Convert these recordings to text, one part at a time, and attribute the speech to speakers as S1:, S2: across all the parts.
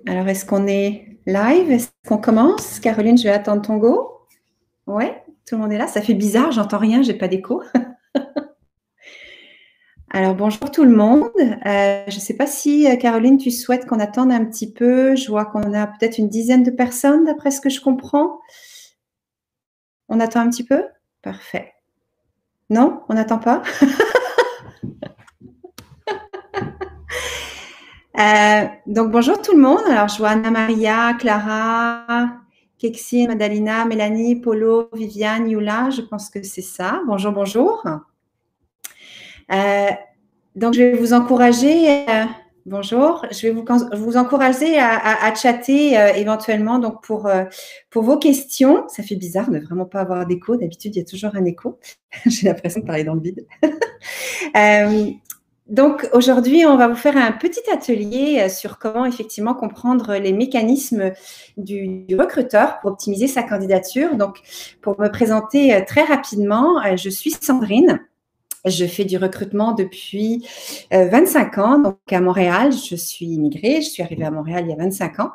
S1: Alors, est-ce qu'on est live? Est-ce qu'on commence? Caroline, je vais attendre ton go. Ouais, tout le monde est là. Ça fait bizarre, j'entends rien, j'ai pas d'écho. Alors, bonjour tout le monde. Je ne sais pas si, Caroline, tu souhaites qu'on attende un petit peu. Je vois qu'on a peut-être une dizaine de personnes, d'après ce que je comprends. On attend un petit peu? Parfait. Non, on n'attend pas? Donc, bonjour tout le monde. Alors, je vois Anna Maria, Clara, Kexi, Madalina, Mélanie, Polo, Viviane, Yula. Je pense que c'est ça. Bonjour, bonjour. Donc, je vais vous encourager, bonjour, je vais vous encourager à chatter éventuellement donc pour vos questions. Ça fait bizarre de vraiment pas avoir d'écho. D'habitude, il y a toujours un écho. J'ai l'impression de parler dans le vide. Donc, aujourd'hui, on va vous faire un petit atelier sur comment effectivement comprendre les mécanismes du recruteur pour optimiser sa candidature. Donc, pour me présenter très rapidement, je suis Sandrine. Je fais du recrutement depuis 25 ans, donc à Montréal. Je suis immigrée, je suis arrivée à Montréal il y a 25 ans.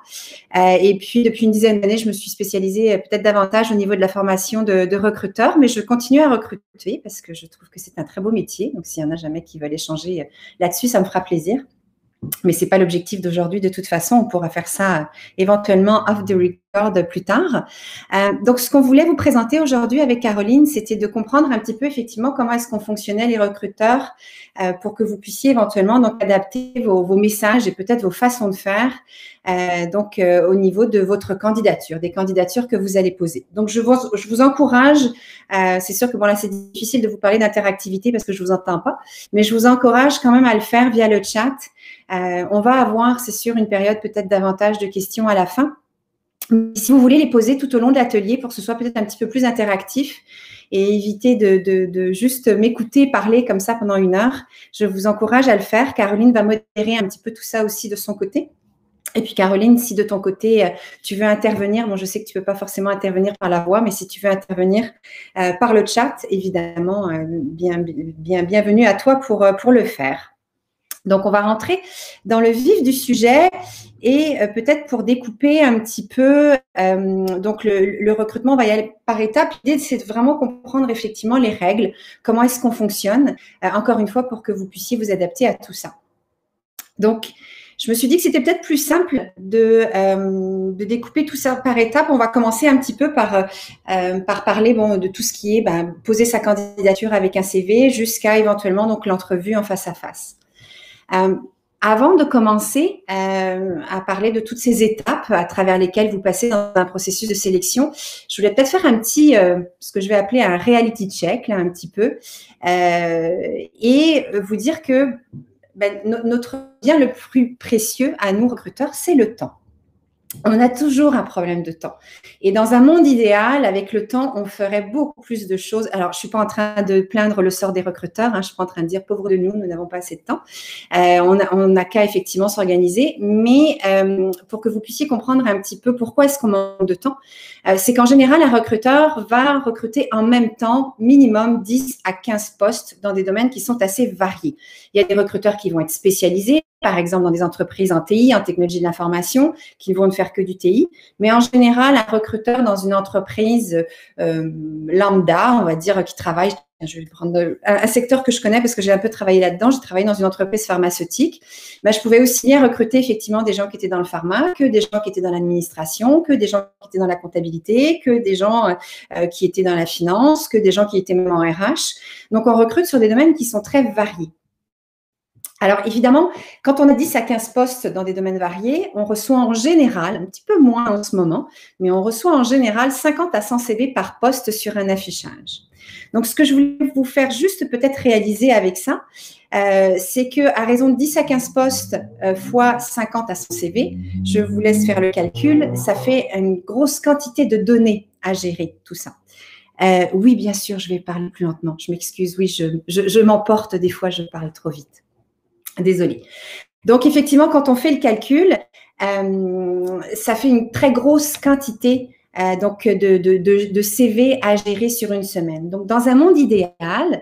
S1: Et puis, depuis une dizaine d'années, je me suis spécialisée peut-être davantage au niveau de la formation de recruteurs, mais je continue à recruter parce que je trouve que c'est un très beau métier. Donc, s'il y en a jamais qui veulent échanger là-dessus, ça me fera plaisir. Mais ce n'est pas l'objectif d'aujourd'hui. De toute façon, on pourra faire ça éventuellement off the record plus tard. Donc, ce qu'on voulait vous présenter aujourd'hui avec Caroline, c'était de comprendre un petit peu effectivement comment est-ce qu'on fonctionnait les recruteurs pour que vous puissiez éventuellement donc adapter vos messages et peut-être vos façons de faire au niveau de votre candidature, des candidatures que vous allez poser. Donc, je vous encourage, c'est sûr que bon là, c'est difficile de vous parler d'interactivité parce que je ne vous entends pas, mais je vous encourage quand même à le faire via le chat. On va avoir, c'est sûr, une période peut-être davantage de questions à la fin. Si vous voulez les poser tout au long de l'atelier pour que ce soit peut-être un petit peu plus interactif et éviter de juste m'écouter parler comme ça pendant 1 heure, je vous encourage à le faire. Caroline va modérer un petit peu tout ça aussi de son côté. Et puis Caroline, si de ton côté, tu veux intervenir, bon, je sais que tu ne peux pas forcément intervenir par la voix, mais si tu veux intervenir par le chat, évidemment, bienvenue à toi pour le faire. Donc, on va rentrer dans le vif du sujet et peut-être pour découper un petit peu, donc le recrutement, on va y aller par étapes. L'idée, c'est de vraiment comprendre effectivement les règles, comment est-ce qu'on fonctionne, encore une fois, pour que vous puissiez vous adapter à tout ça. Donc, je me suis dit que c'était peut-être plus simple de découper tout ça par étapes. On va commencer un petit peu par parler de tout ce qui est poser sa candidature avec un CV jusqu'à éventuellement donc l'entrevue en face à face. Avant de commencer à parler de toutes ces étapes à travers lesquelles vous passez dans un processus de sélection, je voulais peut-être faire un petit, ce que je vais appeler un reality check, là, un petit peu, et vous dire que notre bien le plus précieux à nous recruteurs, c'est le temps. On a toujours un problème de temps. Et dans un monde idéal, avec le temps, on ferait beaucoup plus de choses. Alors, je ne suis pas en train de plaindre le sort des recruteurs. Je ne suis pas en train de dire, pauvre de nous, nous n'avons pas assez de temps. On n'a qu'à effectivement s'organiser. Mais pour que vous puissiez comprendre un petit peu pourquoi est-ce qu'on manque de temps, c'est qu'en général, un recruteur va recruter en même temps minimum 10 à 15 postes dans des domaines qui sont assez variés. Il y a des recruteurs qui vont être spécialisés, par exemple dans des entreprises en TI, en technologie de l'information, qui vont ne faire que du TI. Mais en général, un recruteur dans une entreprise lambda, on va dire, qui travaille, je vais prendre un secteur que je connais parce que j'ai un peu travaillé là-dedans, j'ai travaillé dans une entreprise pharmaceutique, je pouvais aussi bien recruter effectivement des gens qui étaient dans le pharma, que des gens qui étaient dans l'administration, que des gens qui étaient dans la comptabilité, que des gens qui étaient dans la finance, que des gens qui étaient même en RH. Donc, on recrute sur des domaines qui sont très variés. Alors, évidemment, quand on a 10 à 15 postes dans des domaines variés, on reçoit en général, un petit peu moins en ce moment, mais on reçoit en général 50 à 100 CV par poste sur un affichage. Donc, ce que je voulais vous faire juste peut-être réaliser avec ça, c'est qu'à raison de 10 à 15 postes fois 50 à 100 CV, je vous laisse faire le calcul, ça fait une grosse quantité de données à gérer, tout ça. Oui, bien sûr, je vais parler plus lentement. Je m'excuse, oui, je m'emporte des fois, je parle trop vite. Désolée. Donc, effectivement, quand on fait le calcul, ça fait une très grosse quantité de CV à gérer sur une semaine. Donc, dans un monde idéal,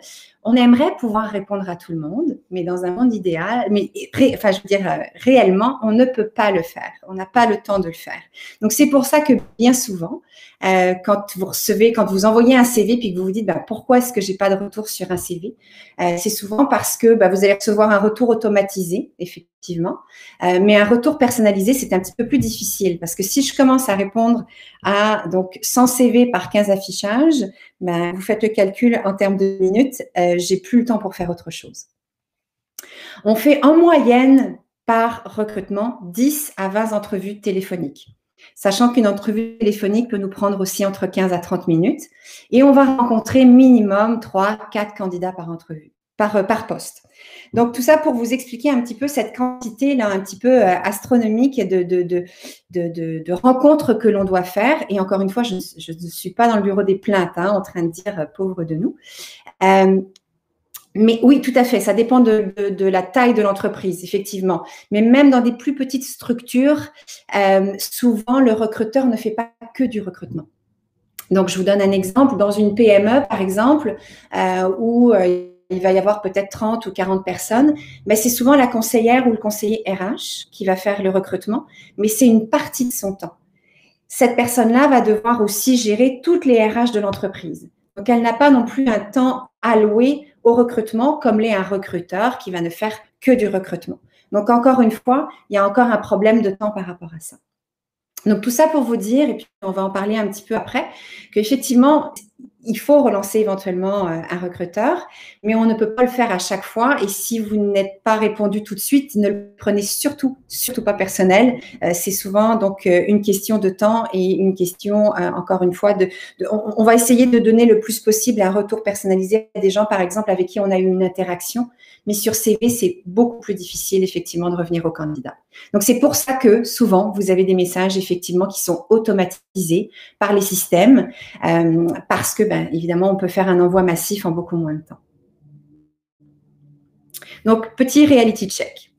S1: on aimerait pouvoir répondre à tout le monde, mais dans un monde idéal, enfin, je veux dire, réellement, on ne peut pas le faire. On n'a pas le temps de le faire. Donc, c'est pour ça que bien souvent, quand vous envoyez un CV puis que vous vous dites, pourquoi est-ce que j'ai pas de retour sur un CV? C'est souvent parce que vous allez recevoir un retour automatisé, effectivement, mais un retour personnalisé, c'est un petit peu plus difficile parce que si je commence à répondre à donc 100 CV par 15 affichages, vous faites le calcul en termes de minutes, j'ai plus le temps pour faire autre chose. On fait en moyenne par recrutement 10 à 20 entrevues téléphoniques, sachant qu'une entrevue téléphonique peut nous prendre aussi entre 15 à 30 minutes et on va rencontrer minimum 3-4 candidats par entrevue, par poste. Donc, tout ça pour vous expliquer un petit peu cette quantité-là, un petit peu astronomique de rencontres que l'on doit faire. Et encore une fois, je ne suis pas dans le bureau des plaintes, en train de dire pauvre de nous. Mais oui, tout à fait, ça dépend de la taille de l'entreprise, effectivement. Mais même dans des plus petites structures, souvent, le recruteur ne fait pas que du recrutement. Donc, je vous donne un exemple. Dans une PME, par exemple, où il va y avoir peut-être 30 ou 40 personnes, mais c'est souvent la conseillère ou le conseiller RH qui va faire le recrutement, mais c'est une partie de son temps. Cette personne-là va devoir aussi gérer toutes les RH de l'entreprise. Donc, elle n'a pas non plus un temps alloué au recrutement comme l'est un recruteur qui va ne faire que du recrutement. Donc, encore une fois, il y a encore un problème de temps par rapport à ça. Donc, tout ça pour vous dire, et puis on va en parler un petit peu après, qu'effectivement, il faut relancer éventuellement un recruteur, mais on ne peut pas le faire à chaque fois. Et si vous n'êtes pas répondu tout de suite, ne le prenez surtout pas personnel. C'est souvent donc une question de temps et une question, encore une fois, on va essayer de donner le plus possible un retour personnalisé à des gens, par exemple, avec qui on a eu une interaction. Mais sur CV, c'est beaucoup plus difficile, effectivement, de revenir au candidat. Donc, c'est pour ça que souvent, vous avez des messages, effectivement, qui sont automatisés par les systèmes, parce que, évidemment, on peut faire un envoi massif en beaucoup moins de temps. Donc, petit reality check.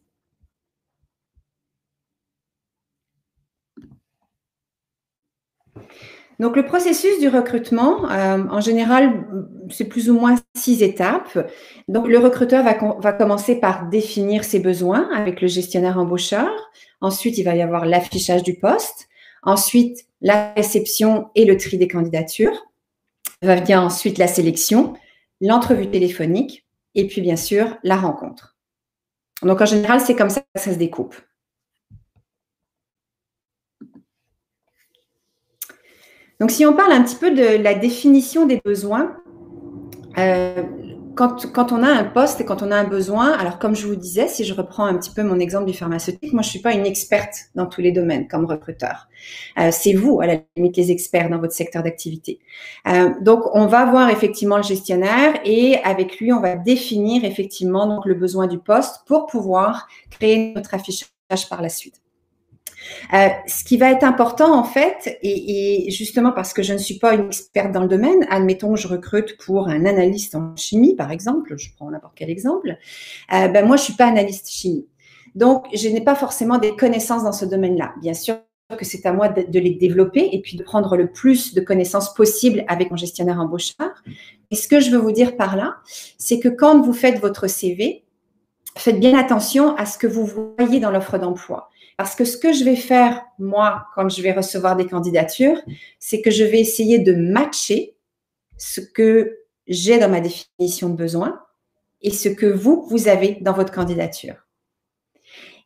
S1: Donc, le processus du recrutement, en général, c'est plus ou moins 6 étapes. Donc, le recruteur va commencer par définir ses besoins avec le gestionnaire embaucheur. Ensuite, il va y avoir l'affichage du poste. Ensuite, la réception et le tri des candidatures. Va venir ensuite la sélection, l'entrevue téléphonique et puis, bien sûr, la rencontre. Donc, en général, c'est comme ça que ça se découpe. Donc, si on parle un petit peu de la définition des besoins, quand on a un poste et quand on a un besoin, alors comme je vous disais, si je reprends un petit peu mon exemple du pharmaceutique, moi, je ne suis pas une experte dans tous les domaines comme recruteur. C'est vous, à la limite, les experts dans votre secteur d'activité. Donc, on va voir effectivement le gestionnaire et avec lui, on va définir effectivement donc, le besoin du poste pour pouvoir créer notre affichage par la suite. Ce qui va être important en fait, et justement parce que je ne suis pas une experte dans le domaine, admettons que je recrute pour un analyste en chimie par exemple, je prends n'importe quel exemple, moi je suis pas analyste chimie. Donc je n'ai pas forcément des connaissances dans ce domaine-là. Bien sûr que c'est à moi de les développer et puis de prendre le plus de connaissances possible avec mon gestionnaire embaucheur. Et ce que je veux vous dire par là, c'est que quand vous faites votre CV, faites bien attention à ce que vous voyez dans l'offre d'emploi. Parce que ce que je vais faire, moi, quand je vais recevoir des candidatures, c'est que je vais essayer de matcher ce que j'ai dans ma définition de besoin et ce que vous avez dans votre candidature.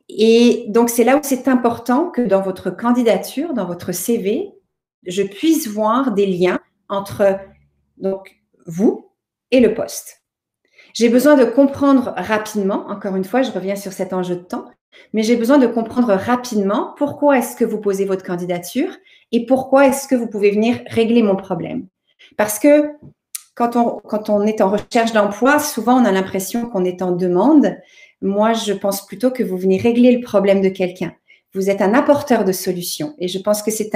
S1: Et donc, c'est là où c'est important que dans votre candidature, dans votre CV, je puisse voir des liens entre donc, vous et le poste. J'ai besoin de comprendre rapidement, encore une fois, je reviens sur cet enjeu de temps, mais j'ai besoin de comprendre rapidement pourquoi est-ce que vous posez votre candidature et pourquoi est-ce que vous pouvez venir régler mon problème. Parce que quand on est en recherche d'emploi, souvent on a l'impression qu'on est en demande. Moi, je pense plutôt que vous venez régler le problème de quelqu'un. Vous êtes un apporteur de solutions. Et je pense que c'est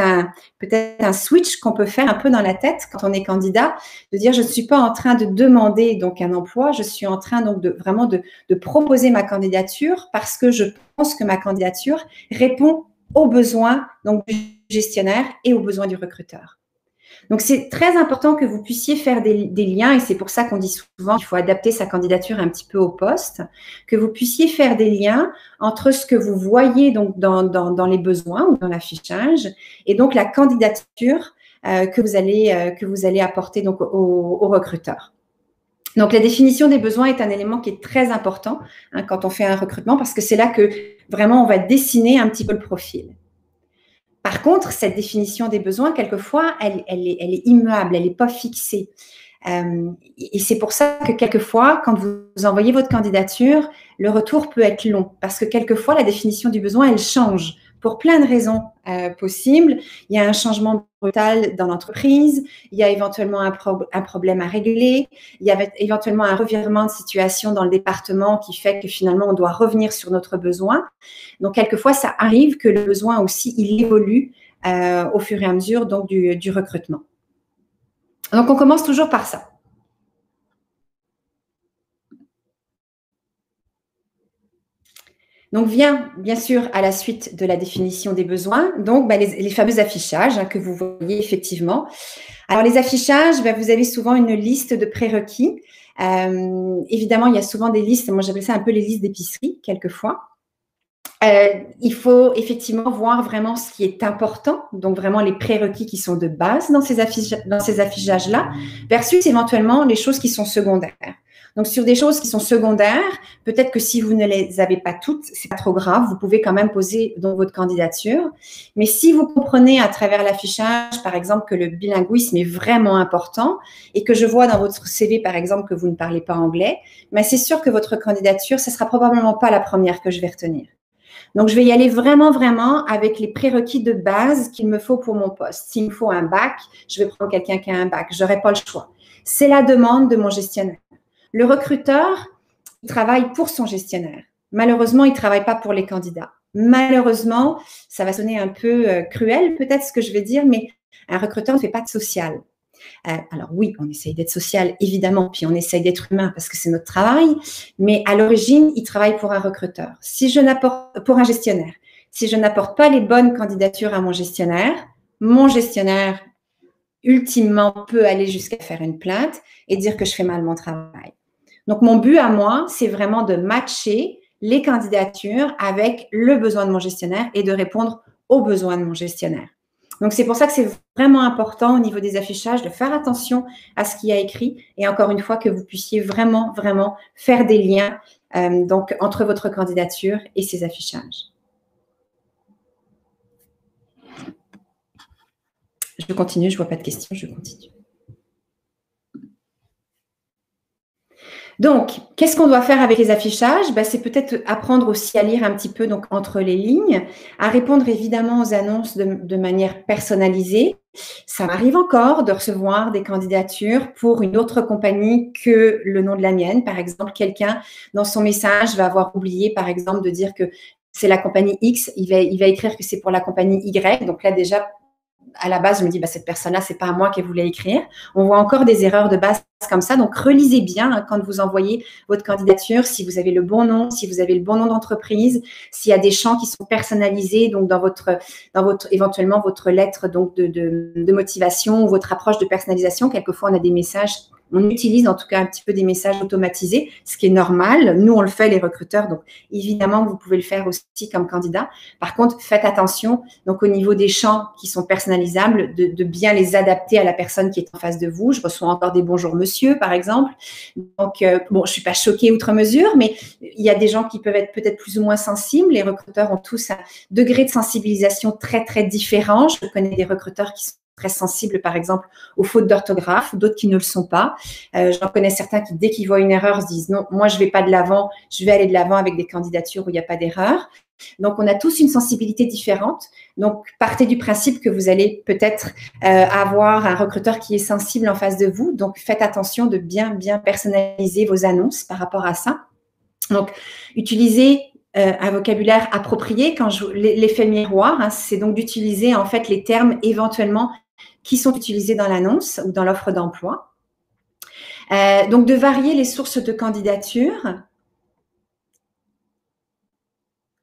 S1: peut-être un switch qu'on peut faire un peu dans la tête quand on est candidat, de dire je ne suis pas en train de demander donc un emploi, je suis en train donc de proposer ma candidature parce que je pense que ma candidature répond aux besoins donc du gestionnaire et aux besoins du recruteur. Donc, c'est très important que vous puissiez faire des liens, et c'est pour ça qu'on dit souvent qu'il faut adapter sa candidature un petit peu au poste, que vous puissiez faire des liens entre ce que vous voyez donc dans les besoins ou dans l'affichage et donc la candidature que vous allez apporter donc au recruteur. Donc, la définition des besoins est un élément qui est très important quand on fait un recrutement parce que c'est là que vraiment on va dessiner un petit peu le profil. Par contre, cette définition des besoins, quelquefois, elle est immuable, elle n'est pas fixée. Et c'est pour ça que quelquefois, quand vous envoyez votre candidature, le retour peut être long parce que quelquefois, la définition du besoin, elle change pour plein de raisons possibles. Il y a un changement brutal dans l'entreprise, il y a éventuellement un problème à régler, il y a éventuellement un revirement de situation dans le département qui fait que finalement, on doit revenir sur notre besoin. Donc, quelquefois, ça arrive que le besoin aussi, il évolue au fur et à mesure donc, du recrutement. Donc, on commence toujours par ça. Donc, vient bien sûr à la suite de la définition des besoins, donc les fameux affichages que vous voyez effectivement. Alors, les affichages, vous avez souvent une liste de prérequis. Évidemment, il y a souvent des listes, moi j'appelle ça un peu les listes d'épicerie, quelquefois. Il faut effectivement voir vraiment ce qui est important, donc vraiment les prérequis qui sont de base dans ces affichages-là, versus éventuellement les choses qui sont secondaires. Donc, sur des choses qui sont secondaires, peut-être que si vous ne les avez pas toutes, c'est pas trop grave, vous pouvez quand même poser donc votre candidature. Mais si vous comprenez à travers l'affichage, par exemple, que le bilinguisme est vraiment important et que je vois dans votre CV, par exemple, que vous ne parlez pas anglais, c'est sûr que votre candidature, ce sera probablement pas la première que je vais retenir. Donc, je vais y aller vraiment, vraiment avec les prérequis de base qu'il me faut pour mon poste. S'il me faut un bac, je vais prendre quelqu'un qui a un bac. Je n'aurai pas le choix. C'est la demande de mon gestionnaire. Le recruteur, il travaille pour son gestionnaire. Malheureusement, il ne travaille pas pour les candidats. Malheureusement, ça va sonner un peu cruel, peut-être ce que je vais dire, mais un recruteur ne fait pas de social. Alors oui, on essaye d'être social, évidemment, puis on essaye d'être humain parce que c'est notre travail, mais à l'origine, il travaille pour un recruteur. Pour un gestionnaire. Si je n'apporte pas les bonnes candidatures à mon gestionnaire, ultimement, peut aller jusqu'à faire une plainte et dire que je fais mal mon travail. Donc, mon but à moi, c'est vraiment de matcher les candidatures avec le besoin de mon gestionnaire et de répondre aux besoins de mon gestionnaire. Donc, c'est pour ça que c'est vraiment important au niveau des affichages de faire attention à ce qu'il y a écrit et encore une fois que vous puissiez vraiment, vraiment faire des liens donc, entre votre candidature et ces affichages. Je continue, je ne vois pas de questions, je continue. Donc, qu'est-ce qu'on doit faire avec les affichages? C'est peut-être apprendre aussi à lire un petit peu donc, entre les lignes, à répondre évidemment aux annonces de manière personnalisée. Ça m'arrive encore de recevoir des candidatures pour une autre compagnie que le nom de la mienne. Par exemple, quelqu'un dans son message va avoir oublié, par exemple, de dire que c'est la compagnie X. Il va écrire que c'est pour la compagnie Y. Donc là, déjà, à la base, je me dis, cette personne-là, c'est pas à moi qu'elle voulait écrire. On voit encore des erreurs de base comme ça. Donc, relisez bien quand vous envoyez votre candidature, si vous avez le bon nom, si vous avez le bon nom d'entreprise, s'il y a des champs qui sont personnalisés, donc éventuellement votre lettre donc de motivation ou votre approche de personnalisation. Quelquefois, on a des messages. On utilise en tout cas un petit peu des messages automatisés, ce qui est normal. Nous, on le fait, les recruteurs. Donc, évidemment, vous pouvez le faire aussi comme candidat. Par contre, faites attention donc au niveau des champs qui sont personnalisables, de bien les adapter à la personne qui est en face de vous. Je reçois encore des bonjours monsieur, par exemple. Donc, je suis pas choquée outre mesure, mais il y a des gens qui peuvent être peut-être plus ou moins sensibles. Les recruteurs ont tous un degré de sensibilisation très, très différent. Je connais des recruteurs qui sont très sensibles, par exemple, aux fautes d'orthographe, d'autres qui ne le sont pas. J'en connais certains qui, dès qu'ils voient une erreur, se disent non, moi, je vais pas de l'avant, je vais aller de l'avant avec des candidatures où il n'y a pas d'erreur. Donc, on a tous une sensibilité différente. Donc, partez du principe que vous allez peut-être avoir un recruteur qui est sensible en face de vous. Donc, faites attention de bien, bien personnaliser vos annonces par rapport à ça. Donc, utilisez un vocabulaire approprié. Quand l'effet miroir, c'est donc d'utiliser en fait les termes éventuellement qui sont utilisés dans l'annonce ou dans l'offre d'emploi. Donc, de varier les sources de candidature.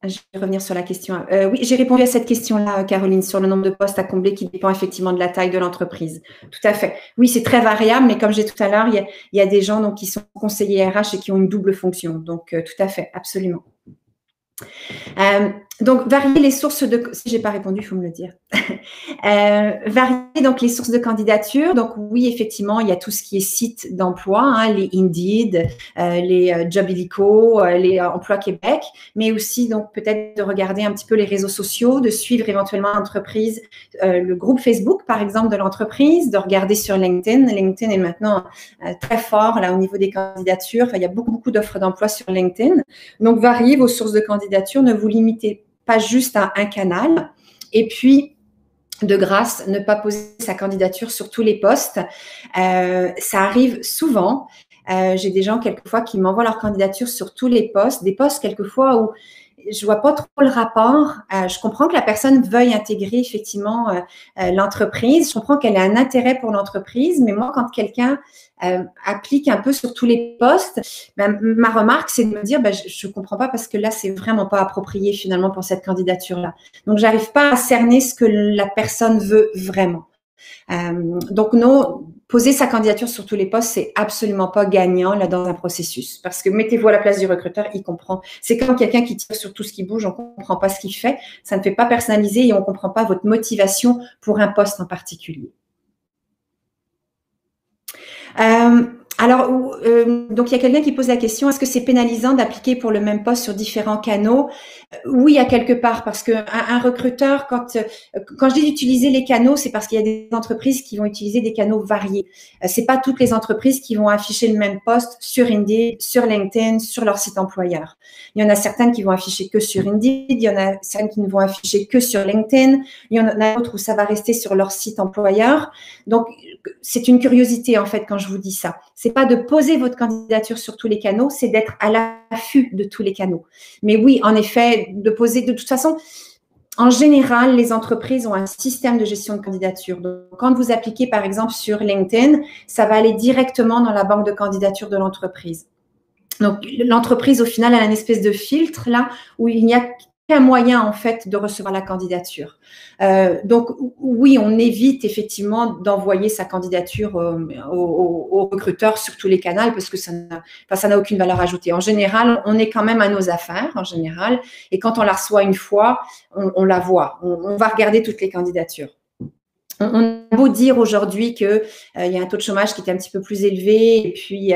S1: Je vais revenir sur la question. Oui, j'ai répondu à cette question-là, Caroline, sur le nombre de postes à combler qui dépend effectivement de la taille de l'entreprise. Tout à fait. Oui, c'est très variable, mais comme j'ai tout à l'heure, il y a des gens donc, qui sont conseillers RH et qui ont une double fonction. Donc, tout à fait, absolument. Donc, varier les sources de… Si je n'ai pas répondu, il faut me le dire. Varier donc les sources de candidature. Donc, oui, effectivement, il y a tout ce qui est site d'emploi, hein, les Indeed, les Jobilico, les Emplois Québec, mais aussi donc peut-être de regarder un petit peu les réseaux sociaux, de suivre éventuellement l'entreprise, le groupe Facebook, par exemple, de l'entreprise, de regarder sur LinkedIn. LinkedIn est maintenant très fort là au niveau des candidatures. Enfin, il y a beaucoup d'offres d'emploi sur LinkedIn. Donc, variez vos sources de candidature. Ne vous limitez pas juste à un canal. Et puis, de grâce, ne pas poser sa candidature sur tous les postes. Ça arrive souvent. J'ai des gens quelquefois qui m'envoient leur candidature sur tous les postes, des postes quelquefois où je vois pas trop le rapport. Je comprends que la personne veuille intégrer effectivement l'entreprise. Je comprends qu'elle a un intérêt pour l'entreprise, mais moi, quand quelqu'un applique un peu sur tous les postes, ben, ma remarque, c'est de me dire, ben, je comprends pas parce que là, c'est vraiment pas approprié finalement pour cette candidature-là. Donc, j'arrive pas à cerner ce que la personne veut vraiment. Donc, non, poser sa candidature sur tous les postes, c'est absolument pas gagnant là dans un processus. Parce que mettez-vous à la place du recruteur, il comprend. C'est comme quelqu'un qui tire sur tout ce qui bouge, on comprend pas ce qu'il fait. Ça ne fait pas personnaliser et on comprend pas votre motivation pour un poste en particulier. Donc il y a quelqu'un qui pose la question, est-ce que c'est pénalisant d'appliquer pour le même poste sur différents canaux? Oui, à quelque part, parce que un recruteur, quand je dis d'utiliser les canaux, c'est parce qu'il y a des entreprises qui vont utiliser des canaux variés. C'est pas toutes les entreprises qui vont afficher le même poste sur Indeed, sur LinkedIn, sur leur site employeur. Il y en a certaines qui vont afficher que sur Indeed, il y en a certaines qui ne vont afficher que sur LinkedIn, il y en a d'autres où ça va rester sur leur site employeur. Donc, c'est une curiosité, en fait, quand je vous dis ça. C'est pas de poser votre candidature sur tous les canaux, c'est d'être à l'affût de tous les canaux. Mais oui, en effet, de poser, de toute façon, en général, les entreprises ont un système de gestion de candidature. Donc, quand vous appliquez, par exemple, sur LinkedIn, ça va aller directement dans la banque de candidature de l'entreprise. Donc, l'entreprise, au final, a une espèce de filtre là où il n'y a qu'un moyen, en fait, de recevoir la candidature. Donc, oui, on évite effectivement d'envoyer sa candidature au recruteur sur tous les canaux parce que ça n'a aucune valeur ajoutée. En général, on est quand même à nos affaires, en général, et quand on la reçoit une fois, on la voit. On va regarder toutes les candidatures. On a beau dire aujourd'hui qu'il y a un taux de chômage qui est un petit peu plus élevé, et puis,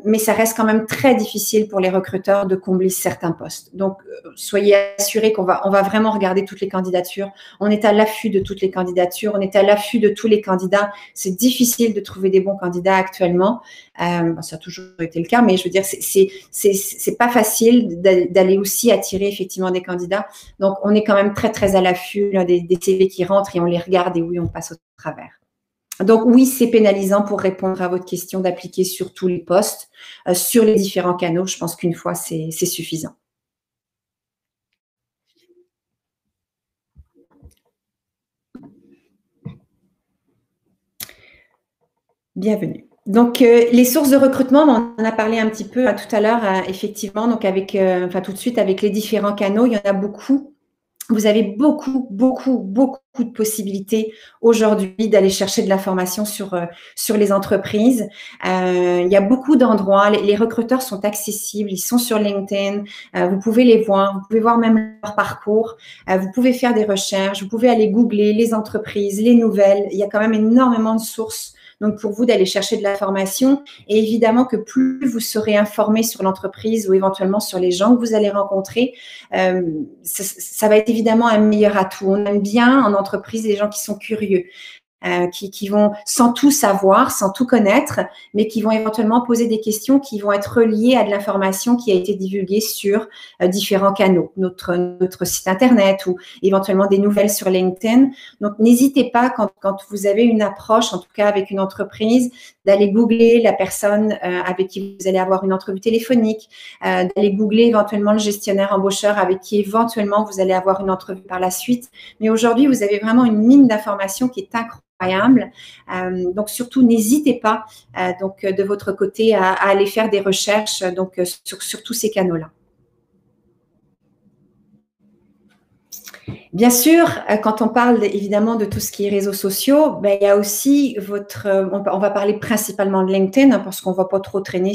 S1: mais ça reste quand même très difficile pour les recruteurs de combler certains postes. Donc, soyez assurés qu'on va vraiment regarder toutes les candidatures. On est à l'affût de toutes les candidatures, on est à l'affût de tous les candidats. C'est difficile de trouver des bons candidats actuellement. Ça a toujours été le cas, mais je veux dire, c'est pas facile d'aller aussi attirer effectivement des candidats. Donc, on est quand même très à l'affût des CV qui rentrent et on les regarde et oui, on passe au travers. Donc, oui, c'est pénalisant pour répondre à votre question d'appliquer sur tous les postes, sur les différents canaux. Je pense qu'une fois, c'est suffisant. Bienvenue. Donc, les sources de recrutement, on en a parlé un petit peu tout à l'heure, effectivement. Donc, tout de suite, avec les différents canaux, il y en a beaucoup. Vous avez beaucoup de possibilités aujourd'hui d'aller chercher de l'information sur les entreprises. Il y a beaucoup d'endroits. Les recruteurs sont accessibles. Ils sont sur LinkedIn. Vous pouvez les voir. Vous pouvez voir même leur parcours. Vous pouvez faire des recherches. Vous pouvez aller googler les entreprises, les nouvelles. Il y a quand même énormément de sources. Donc, pour vous d'aller chercher de l'information. Et évidemment que plus vous serez informé sur l'entreprise ou éventuellement sur les gens que vous allez rencontrer, ça va être évidemment un meilleur atout. On aime bien en entreprise les gens qui sont curieux. Qui vont sans tout savoir, sans tout connaître, mais qui vont éventuellement poser des questions qui vont être reliées à de l'information qui a été divulguée sur différents canaux, notre site internet ou éventuellement des nouvelles sur LinkedIn. Donc, n'hésitez pas quand vous avez une approche, en tout cas avec une entreprise, d'aller googler la personne avec qui vous allez avoir une entrevue téléphonique, d'aller googler éventuellement le gestionnaire embaucheur avec qui éventuellement vous allez avoir une entrevue par la suite. Mais aujourd'hui, vous avez vraiment une mine d'informations qui est incroyable. Donc surtout n'hésitez pas de votre côté à aller faire des recherches sur tous ces canaux-là. Bien sûr, quand on parle évidemment de tout ce qui est réseaux sociaux, ben, il y a aussi on va parler principalement de LinkedIn hein, parce qu'on ne va pas trop traîner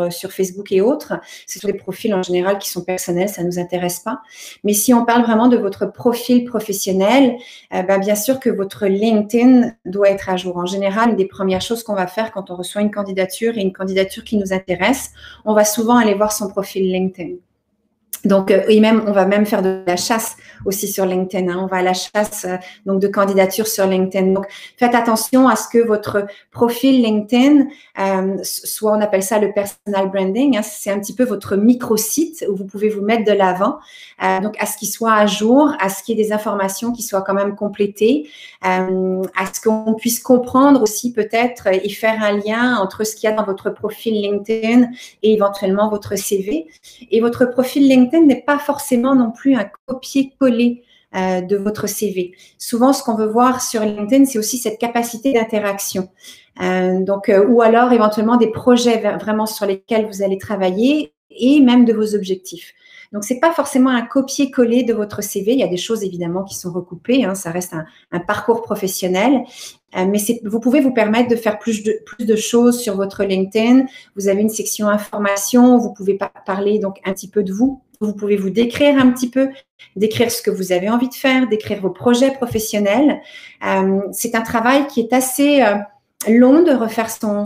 S1: sur Facebook et autres. Ce sont des profils en général qui sont personnels, ça ne nous intéresse pas. Mais si on parle vraiment de votre profil professionnel, ben, bien sûr que votre LinkedIn doit être à jour. En général, une des premières choses qu'on va faire quand on reçoit une candidature et une candidature qui nous intéresse, on va souvent aller voir son profil LinkedIn. Donc, et même, on va même faire de la chasse aussi sur LinkedIn. Hein. On va à la chasse donc de candidatures sur LinkedIn. Donc, faites attention à ce que votre profil LinkedIn soit, on appelle ça le personal branding. Hein. C'est un petit peu votre micro-site où vous pouvez vous mettre de l'avant. Donc, à ce qu'il soit à jour, à ce qu'il y ait des informations qui soient quand même complétées, à ce qu'on puisse comprendre aussi peut-être et faire un lien entre ce qu'il y a dans votre profil LinkedIn et éventuellement votre CV. Et votre profil LinkedIn n'est pas forcément non plus un copier-coller de votre CV. Souvent, ce qu'on veut voir sur LinkedIn, c'est aussi cette capacité d'interaction. Ou alors éventuellement des projets vraiment sur lesquels vous allez travailler et même de vos objectifs. Donc, c'est pas forcément un copier-coller de votre CV. Il y a des choses évidemment qui sont recoupées. Hein, ça reste un parcours professionnel. Mais vous pouvez vous permettre de faire plus de choses sur votre LinkedIn. Vous avez une section information. Vous pouvez parler donc un petit peu de vous. Vous pouvez vous décrire un petit peu, décrire ce que vous avez envie de faire, décrire vos projets professionnels. C'est un travail qui est assez long de refaire son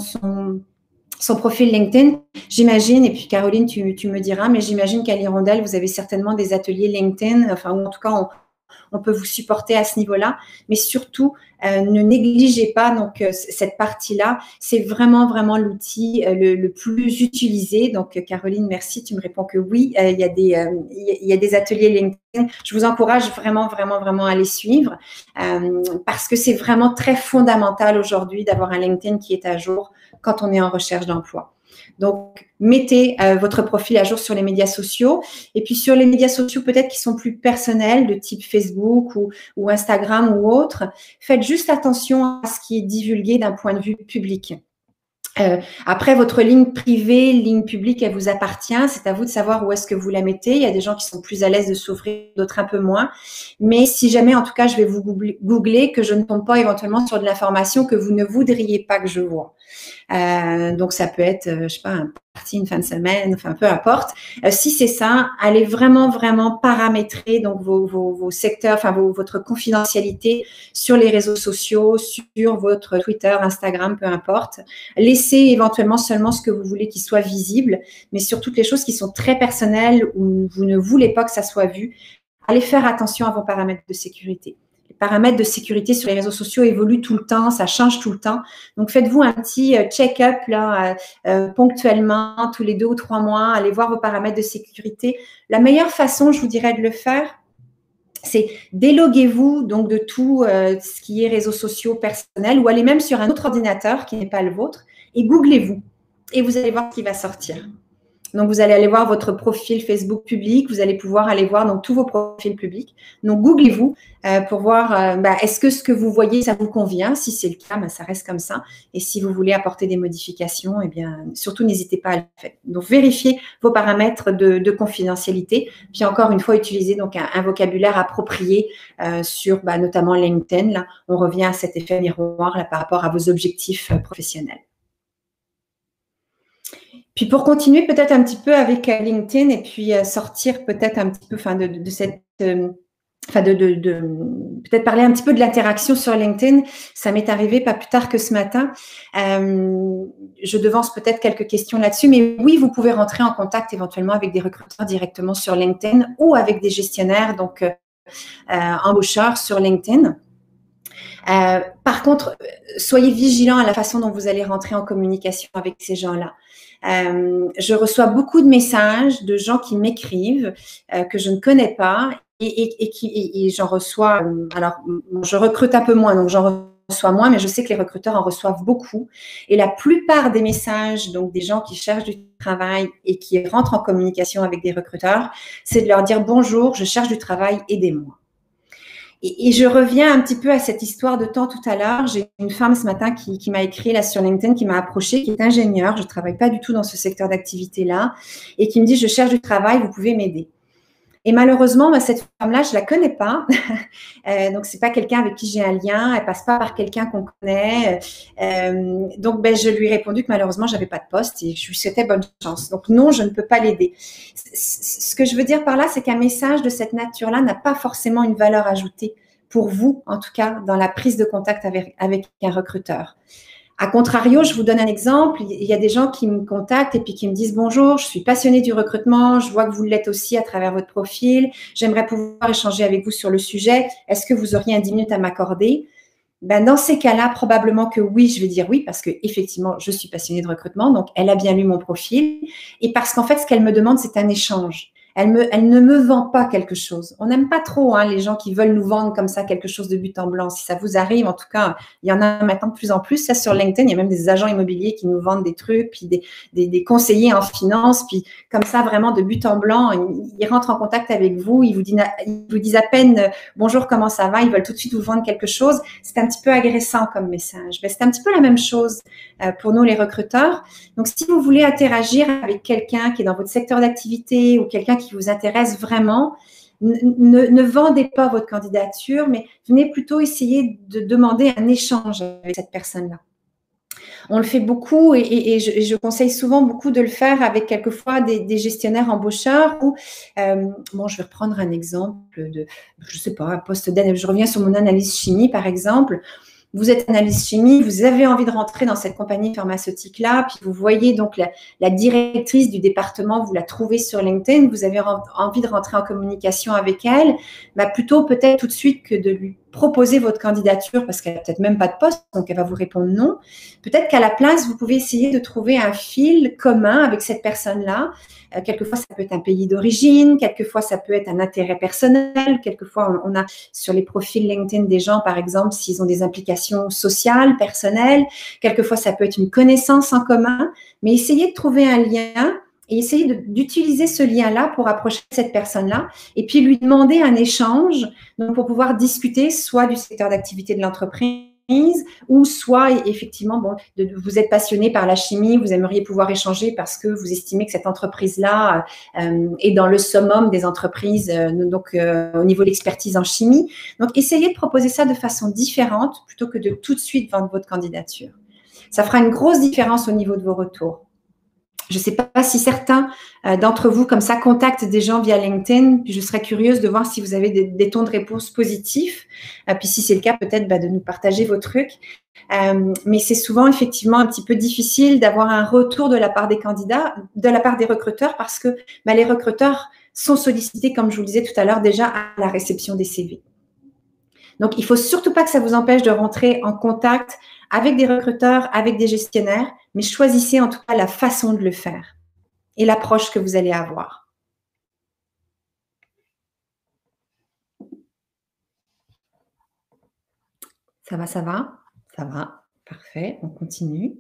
S1: profil LinkedIn. J'imagine, et puis Caroline, tu me diras, mais j'imagine qu'à l'Hirondelle, vous avez certainement des ateliers LinkedIn, enfin, ou en tout cas, on peut vous supporter à ce niveau-là, mais surtout, ne négligez pas donc cette partie-là. C'est vraiment, vraiment l'outil le plus utilisé. Donc, Caroline, merci. Tu me réponds que oui, il y a des ateliers LinkedIn. Je vous encourage vraiment, vraiment, vraiment à les suivre parce que c'est vraiment très fondamental aujourd'hui d'avoir un LinkedIn qui est à jour quand on est en recherche d'emploi. Donc, mettez votre profil à jour sur les médias sociaux. Et puis, sur les médias sociaux peut-être qui sont plus personnels, de type Facebook ou Instagram ou autre, faites juste attention à ce qui est divulgué d'un point de vue public. Après, votre ligne privée, ligne publique, elle vous appartient. C'est à vous de savoir où est-ce que vous la mettez. Il y a des gens qui sont plus à l'aise de s'ouvrir, d'autres un peu moins. Mais si jamais, en tout cas, je vais vous googler, que je ne tombe pas éventuellement sur de l'information que vous ne voudriez pas que je vois. Donc, ça peut être, je sais pas, un parti, une fin de semaine, enfin, peu importe. Si c'est ça, allez vraiment, vraiment paramétrer donc vos secteurs, enfin, votre confidentialité sur les réseaux sociaux, sur votre Twitter, Instagram, peu importe. Laissez éventuellement seulement ce que vous voulez qu'il soit visible, mais sur toutes les choses qui sont très personnelles ou vous ne voulez pas que ça soit vu, allez faire attention à vos paramètres de sécurité. Les paramètres de sécurité sur les réseaux sociaux évoluent tout le temps, ça change tout le temps. Donc, faites-vous un petit check-up là, ponctuellement, tous les 2 ou 3 mois. Allez voir vos paramètres de sécurité. La meilleure façon, je vous dirais, de le faire, c'est déloguez-vous donc de tout ce qui est réseaux sociaux personnels ou allez même sur un autre ordinateur qui n'est pas le vôtre et googlez-vous. Et vous allez voir ce qui va sortir. Donc, vous allez aller voir votre profil Facebook public. Vous allez pouvoir aller voir donc tous vos profils publics. Donc, googlez-vous pour voir est-ce que ce que vous voyez, ça vous convient. Si c'est le cas, ça reste comme ça. Et si vous voulez apporter des modifications, eh bien, surtout, n'hésitez pas à le faire. Donc, vérifiez vos paramètres de confidentialité. Puis, encore une fois, utilisez donc un vocabulaire approprié sur notamment LinkedIn. Là, on revient à cet effet miroir là, par rapport à vos objectifs professionnels. Puis pour continuer peut-être un petit peu avec LinkedIn et puis sortir peut-être un petit peu de cette peut-être parler un petit peu de l'interaction sur LinkedIn. Ça m'est arrivé pas plus tard que ce matin. Je devance peut-être quelques questions là-dessus, mais oui, vous pouvez rentrer en contact éventuellement avec des recruteurs directement sur LinkedIn ou avec des gestionnaires, donc embaucheurs sur LinkedIn. Par contre, soyez vigilants à la façon dont vous allez rentrer en communication avec ces gens-là. Je reçois beaucoup de messages de gens qui m'écrivent que je ne connais pas et j'en reçois. Alors, je recrute un peu moins, donc j'en reçois moins, mais je sais que les recruteurs en reçoivent beaucoup. Et la plupart des messages, donc des gens qui cherchent du travail et qui rentrent en communication avec des recruteurs, c'est de leur dire bonjour, je cherche du travail, aidez-moi. Et je reviens un petit peu à cette histoire de temps tout à l'heure. J'ai une femme ce matin qui m'a écrit là sur LinkedIn, qui m'a approchée, qui est ingénieure. Je ne travaille pas du tout dans ce secteur d'activité-là et qui me dit, je cherche du travail, vous pouvez m'aider. Et malheureusement, bah, cette femme-là, je la connais pas. Donc, c'est pas quelqu'un avec qui j'ai un lien. Elle passe pas par quelqu'un qu'on connaît. Donc, ben, je lui ai répondu que malheureusement, j'avais pas de poste et je lui souhaitais bonne chance. Donc, non, je ne peux pas l'aider. Ce que je veux dire par là, c'est qu'un message de cette nature-là n'a pas forcément une valeur ajoutée pour vous, en tout cas, dans la prise de contact avec un recruteur. A contrario, je vous donne un exemple. Il y a des gens qui me contactent et puis qui me disent bonjour, je suis passionnée du recrutement, je vois que vous l'êtes aussi à travers votre profil. J'aimerais pouvoir échanger avec vous sur le sujet. Est-ce que vous auriez 10 minutes à m'accorder? Ben, dans ces cas-là, probablement que oui, je vais dire oui, parce que effectivement, je suis passionnée de recrutement, donc elle a bien lu mon profil. Et parce qu'en fait, ce qu'elle me demande, c'est un échange. Elle ne me vend pas quelque chose. On n'aime pas trop les gens qui veulent nous vendre comme ça quelque chose de but en blanc. Si ça vous arrive, en tout cas, il y en a maintenant de plus en plus. Ça, sur LinkedIn, il y a même des agents immobiliers qui nous vendent des trucs, puis des conseillers en finance, puis comme ça, vraiment de but en blanc, ils rentrent en contact avec vous, ils vous disent à peine bonjour, comment ça va, ils veulent tout de suite vous vendre quelque chose. C'est un petit peu agressant comme message. Ben, c'est un petit peu la même chose pour nous, les recruteurs. Donc, si vous voulez interagir avec quelqu'un qui est dans votre secteur d'activité ou quelqu'un qui vous intéresse vraiment, ne vendez pas votre candidature, mais venez plutôt essayer de demander un échange avec cette personne-là. On le fait beaucoup et je conseille souvent beaucoup de le faire avec quelquefois des gestionnaires embaucheurs où, bon, je vais reprendre un exemple de, je sais pas, un poste d'analyse. Je reviens sur mon analyse chimie, par exemple. Vous êtes analyste chimie, vous avez envie de rentrer dans cette compagnie pharmaceutique-là, puis vous voyez donc la directrice du département, vous la trouvez sur LinkedIn, vous avez envie de rentrer en communication avec elle, bah plutôt peut-être tout de suite que de lui proposer votre candidature parce qu'elle n'a peut-être même pas de poste, donc elle va vous répondre non. Peut-être qu'à la place, vous pouvez essayer de trouver un fil commun avec cette personne-là. Quelquefois, ça peut être un pays d'origine, quelquefois, ça peut être un intérêt personnel, quelquefois, on a sur les profils LinkedIn des gens, par exemple, s'ils ont des implications sociales, personnelles, quelquefois, ça peut être une connaissance en commun, mais essayez de trouver un lien et essayez d'utiliser ce lien-là pour approcher cette personne-là et puis lui demander un échange donc pour pouvoir discuter soit du secteur d'activité de l'entreprise ou soit effectivement, bon, vous êtes passionné par la chimie, vous aimeriez pouvoir échanger parce que vous estimez que cette entreprise-là est dans le summum des entreprises, au niveau de l'expertise en chimie. Donc, essayez de proposer ça de façon différente plutôt que de tout de suite vendre votre candidature. Ça fera une grosse différence au niveau de vos retours. Je ne sais pas si certains d'entre vous, comme ça, contactent des gens via LinkedIn. Puis je serais curieuse de voir si vous avez des tons de réponse positifs. Puis si c'est le cas, peut-être de nous partager vos trucs. Mais c'est souvent effectivement un petit peu difficile d'avoir un retour de la part des candidats, de la part des recruteurs, parce que les recruteurs sont sollicités, comme je vous le disais tout à l'heure, déjà à la réception des CV. Donc, il ne faut surtout pas que ça vous empêche de rentrer en contact avec des recruteurs, avec des gestionnaires, mais choisissez en tout cas la façon de le faire et l'approche que vous allez avoir. Ça va, ça va? Ça va. Parfait, on continue.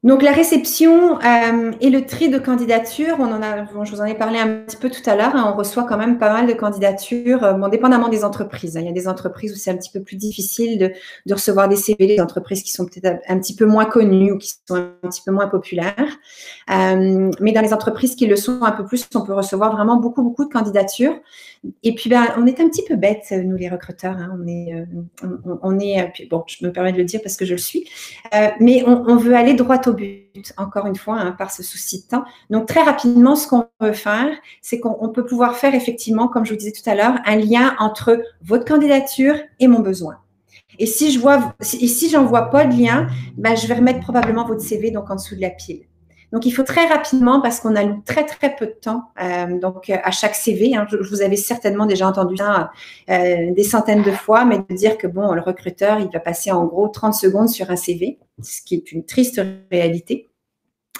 S1: Donc, la réception et le tri de candidatures, je vous en ai parlé un petit peu tout à l'heure, on reçoit quand même pas mal de candidatures, dépendamment des entreprises. Il y a des entreprises où c'est un petit peu plus difficile de recevoir des CV, des entreprises qui sont peut-être un petit peu moins connues ou qui sont un petit peu moins populaires. Mais dans les entreprises qui le sont un peu plus, on peut recevoir vraiment beaucoup, beaucoup de candidatures. Et puis, on est un petit peu bêtes, nous les recruteurs. Puis, bon, je me permets de le dire parce que je le suis, mais on veut aller droit au but, encore une fois, par ce souci de temps. Donc, très rapidement, ce qu'on veut faire, c'est qu'on peut pouvoir faire effectivement, comme je vous disais tout à l'heure, un lien entre votre candidature et mon besoin. Et si j'en vois pas de lien, je vais remettre probablement votre CV donc en dessous de la pile. Donc, il faut très rapidement, parce qu'on alloue très, très peu de temps à chaque CV. Vous avez certainement déjà entendu ça des centaines de fois, mais de dire que, bon, le recruteur, il va passer en gros 30 secondes sur un CV, ce qui est une triste réalité.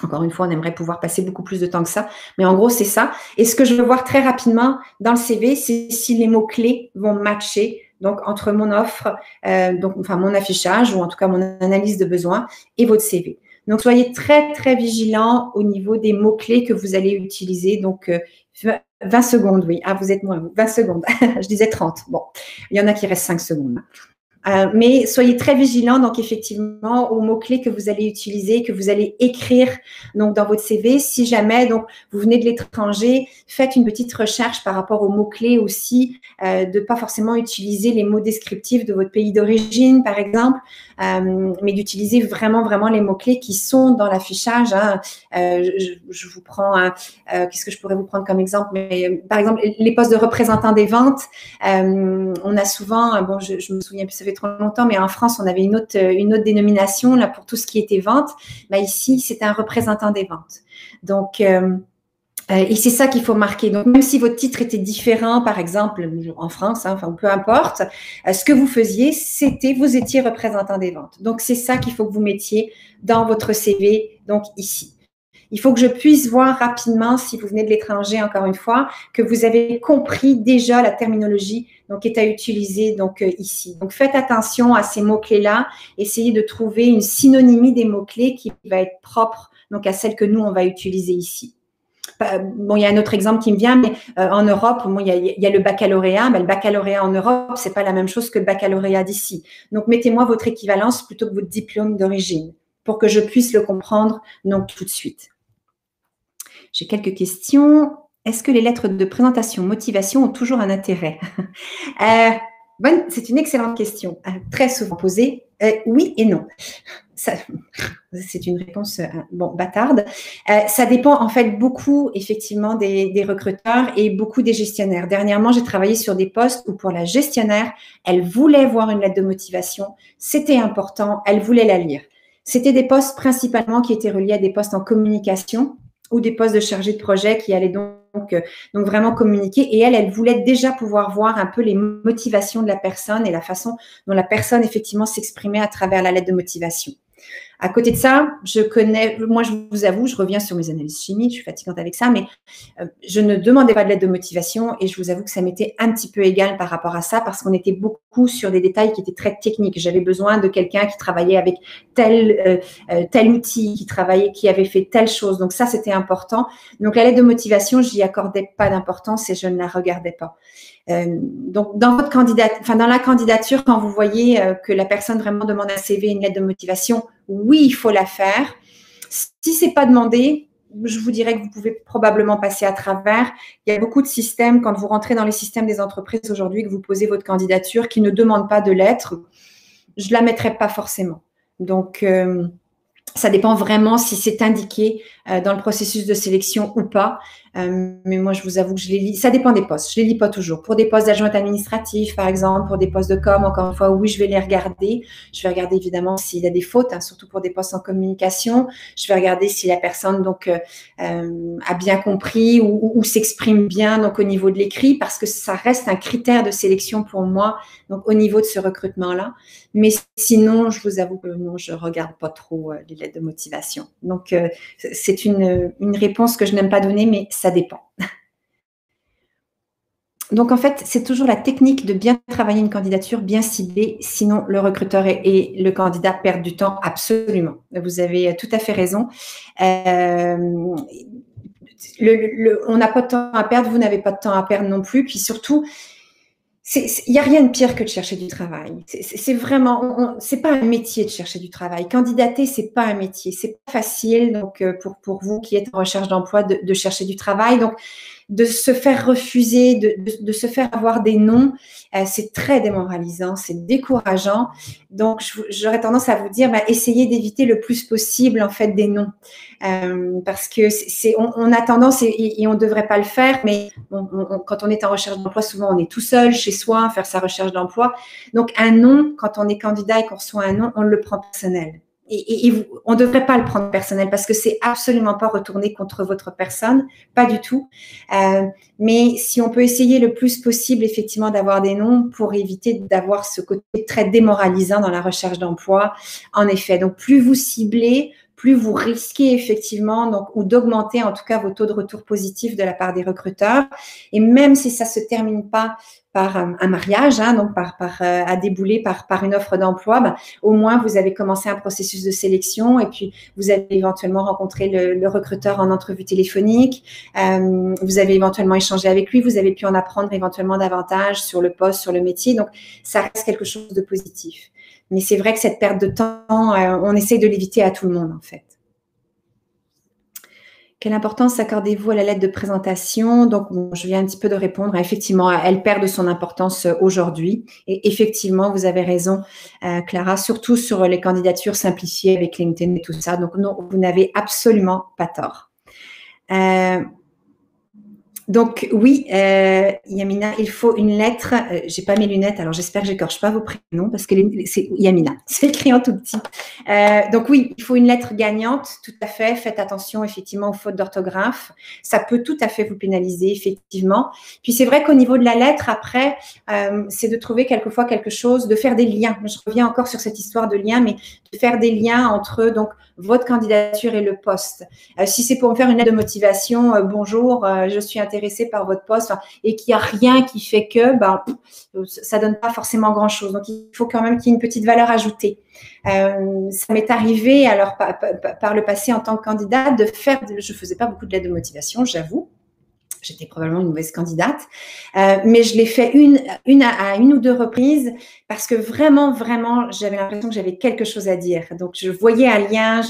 S1: Encore une fois, on aimerait pouvoir passer beaucoup plus de temps que ça, mais en gros, c'est ça. Et ce que je veux voir très rapidement dans le CV, c'est si les mots-clés vont matcher donc entre mon offre, mon affichage ou en tout cas mon analyse de besoin et votre CV. Donc, soyez très, très vigilants au niveau des mots-clés que vous allez utiliser. Donc, 20 secondes, oui. Ah, vous êtes moins, 20 secondes. Je disais 30. Bon, il y en a qui restent 5 secondes. Mais soyez très vigilants, donc effectivement, aux mots-clés que vous allez utiliser, que vous allez écrire donc dans votre CV. Si jamais donc vous venez de l'étranger, faites une petite recherche par rapport aux mots-clés aussi, de pas forcément utiliser les mots descriptifs de votre pays d'origine, par exemple, mais d'utiliser vraiment les mots-clés qui sont dans l'affichage. Hein. Je vous prends qu'est-ce que je pourrais vous prendre comme exemple, mais par exemple les postes de représentants des ventes, on a souvent, bon, je me souviens plus, ça fait trop longtemps, mais en France, on avait une autre dénomination là pour tout ce qui était vente. Bah, ici, c'est un représentant des ventes. Donc, et c'est ça qu'il faut marquer. Donc, même si votre titre était différent, par exemple, en France, hein, enfin, peu importe, ce que vous faisiez, vous étiez représentant des ventes. Donc, c'est ça qu'il faut que vous mettiez dans votre CV, donc ici. Il faut que je puisse voir rapidement, si vous venez de l'étranger, encore une fois, que vous avez compris déjà la terminologie donc, qui est à utiliser donc, ici. Donc, faites attention à ces mots-clés-là. Essayez de trouver une synonymie des mots-clés qui va être propre donc, à celle que nous, on va utiliser ici. Bon, il y a un autre exemple qui me vient, mais en Europe, bon, il y a le baccalauréat. Mais le baccalauréat en Europe, c'est pas la même chose que le baccalauréat d'ici. Donc, mettez-moi votre équivalence plutôt que votre diplôme d'origine pour que je puisse le comprendre donc, tout de suite. J'ai quelques questions. Est-ce que les lettres de présentation, motivation ont toujours un intérêt? C'est une excellente question, très souvent posée. Oui et non. C'est une réponse bâtarde. Ça dépend en fait beaucoup effectivement des recruteurs et beaucoup des gestionnaires. Dernièrement, j'ai travaillé sur des postes où pour la gestionnaire, elle voulait voir une lettre de motivation. C'était important, elle voulait la lire. C'était des postes principalement qui étaient reliés à des postes en communication ou des postes de chargé de projet qui allaient donc vraiment communiquer. Et elle voulait déjà pouvoir voir un peu les motivations de la personne et la façon dont la personne effectivement s'exprimait à travers la lettre de motivation. À côté de ça, moi je vous avoue, je reviens sur mes analyses chimiques, je suis fatigante avec ça, mais je ne demandais pas de lettre de motivation et je vous avoue que ça m'était un petit peu égal par rapport à ça parce qu'on était beaucoup sur des détails qui étaient très techniques. J'avais besoin de quelqu'un qui travaillait avec tel outil, qui avait fait telle chose. Donc ça, c'était important. Donc la lettre de motivation, je n'y accordais pas d'importance et je ne la regardais pas. Donc, dans la candidature, quand vous voyez que la personne vraiment demande un CV, une lettre de motivation, oui, il faut la faire. Si c'est pas demandé, je vous dirais que vous pouvez probablement passer à travers. Il y a beaucoup de systèmes, quand vous rentrez dans les systèmes des entreprises aujourd'hui, que vous posez votre candidature, qui ne demandent pas de lettre, je la mettrai pas forcément. Donc, ça dépend vraiment si c'est indiqué dans le processus de sélection ou pas. Mais moi, je vous avoue que je les lis. Ça dépend des postes. Je les lis pas toujours. Pour des postes d'adjointe administrative, par exemple, pour des postes de com, encore une fois, oui, je vais les regarder. Je vais regarder évidemment s'il y a des fautes, hein, surtout pour des postes en communication. Je vais regarder si la personne donc a bien compris ou s'exprime bien donc au niveau de l'écrit, parce que ça reste un critère de sélection pour moi donc au niveau de ce recrutement-là. Mais sinon, je vous avoue que non, je regarde pas trop les lettres de motivation. Donc, c'est une réponse que je n'aime pas donner, mais ça dépend. Donc, en fait, c'est toujours la technique de bien travailler une candidature, bien ciblée. Sinon, le recruteur et le candidat perdent du temps, absolument. Vous avez tout à fait raison. On n'a pas de temps à perdre, vous n'avez pas de temps à perdre non plus. Puis surtout, il n'y a rien de pire que de chercher du travail. C'est vraiment, c'est pas un métier de chercher du travail. Candidater, c'est pas un métier. C'est pas facile. Donc, pour vous qui êtes en recherche d'emploi, de chercher du travail. Donc, de se faire refuser, de se faire avoir des noms, c'est très démoralisant, c'est décourageant. Donc, j'aurais tendance à vous dire, essayez d'éviter le plus possible en fait des noms, parce que on a tendance et on ne devrait pas le faire, mais quand on est en recherche d'emploi, souvent on est tout seul chez soi à faire sa recherche d'emploi. Donc, un nom, quand on est candidat et qu'on reçoit un nom, on le prend personnel. Et on ne devrait pas le prendre personnel parce que c'est absolument pas retourné contre votre personne, pas du tout. Mais si on peut essayer le plus possible, effectivement, d'avoir des noms pour éviter d'avoir ce côté très démoralisant dans la recherche d'emploi, en effet. Donc, plus vous ciblez, plus vous risquez effectivement donc, ou d'augmenter en tout cas vos taux de retour positifs de la part des recruteurs. Et même si ça se termine pas par un mariage, hein, donc à débouler par une offre d'emploi, ben, au moins vous avez commencé un processus de sélection et puis vous avez éventuellement rencontré le recruteur en entrevue téléphonique, vous avez éventuellement échangé avec lui, vous avez pu en apprendre éventuellement davantage sur le poste, sur le métier, donc ça reste quelque chose de positif. Mais c'est vrai que cette perte de temps, on essaye de l'éviter à tout le monde en fait. Quelle importance accordez-vous à la lettre de présentation? Donc, bon, je viens un petit peu de répondre. Effectivement, elle perd de son importance aujourd'hui. Et effectivement, vous avez raison, Clara, surtout sur les candidatures simplifiées avec LinkedIn et tout ça. Donc, non, vous n'avez absolument pas tort. Donc oui, Yamina, il faut une lettre. J'ai pas mes lunettes, alors j'espère que j'écorche pas vos prénoms parce que c'est Yamina, c'est écrit en tout petit. Donc oui, il faut une lettre gagnante, tout à fait. Faites attention effectivement aux fautes d'orthographe. Ça peut tout à fait vous pénaliser effectivement. Puis c'est vrai qu'au niveau de la lettre, après, c'est de trouver quelquefois quelque chose, de faire des liens. Je reviens encore sur cette histoire de lien, mais de faire des liens entre donc votre candidature et le poste. Si c'est pour me faire une lettre de motivation, bonjour, je suis intéressée par votre poste, et qu'il n'y a rien qui fait que, ça donne pas forcément grand-chose. Donc, il faut quand même qu'il y ait une petite valeur ajoutée. Ça m'est arrivé, alors par le passé en tant que candidate, je faisais pas beaucoup de lettres de motivation, j'avoue. J'étais probablement une mauvaise candidate, mais je l'ai fait à une ou deux reprises parce que vraiment, j'avais l'impression que j'avais quelque chose à dire. Donc, je voyais un lien,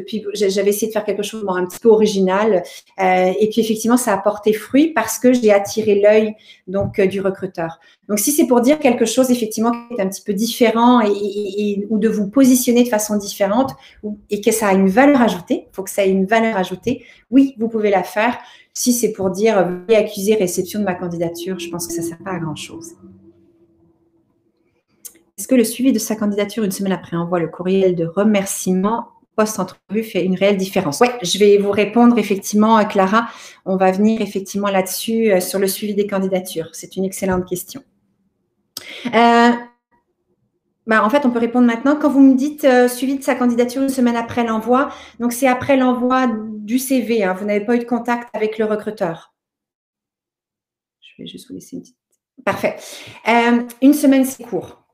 S1: puis j'avais essayé de faire quelque chose un petit peu original, et puis effectivement, ça a porté fruit parce que j'ai attiré l'œil donc du recruteur. Donc, si c'est pour dire quelque chose effectivement qui est un petit peu différent ou de vous positionner de façon différente et que ça a une valeur ajoutée, il faut que ça ait une valeur ajoutée, oui, vous pouvez la faire. Si c'est pour dire veuillez accuser réception de ma candidature, je pense que ça ne sert pas à grand-chose. Est-ce que le suivi de sa candidature une semaine après envoi le courriel de remerciement post-entrevue fait une réelle différence? Oui, je vais vous répondre effectivement, Clara. On va venir effectivement là-dessus sur le suivi des candidatures. C'est une excellente question. En fait, on peut répondre maintenant. Quand vous me dites suivi de sa candidature une semaine après l'envoi, donc c'est après l'envoi du CV. Hein, vous n'avez pas eu de contact avec le recruteur. Je vais juste vous laisser une petite. Parfait. Une semaine, c'est court.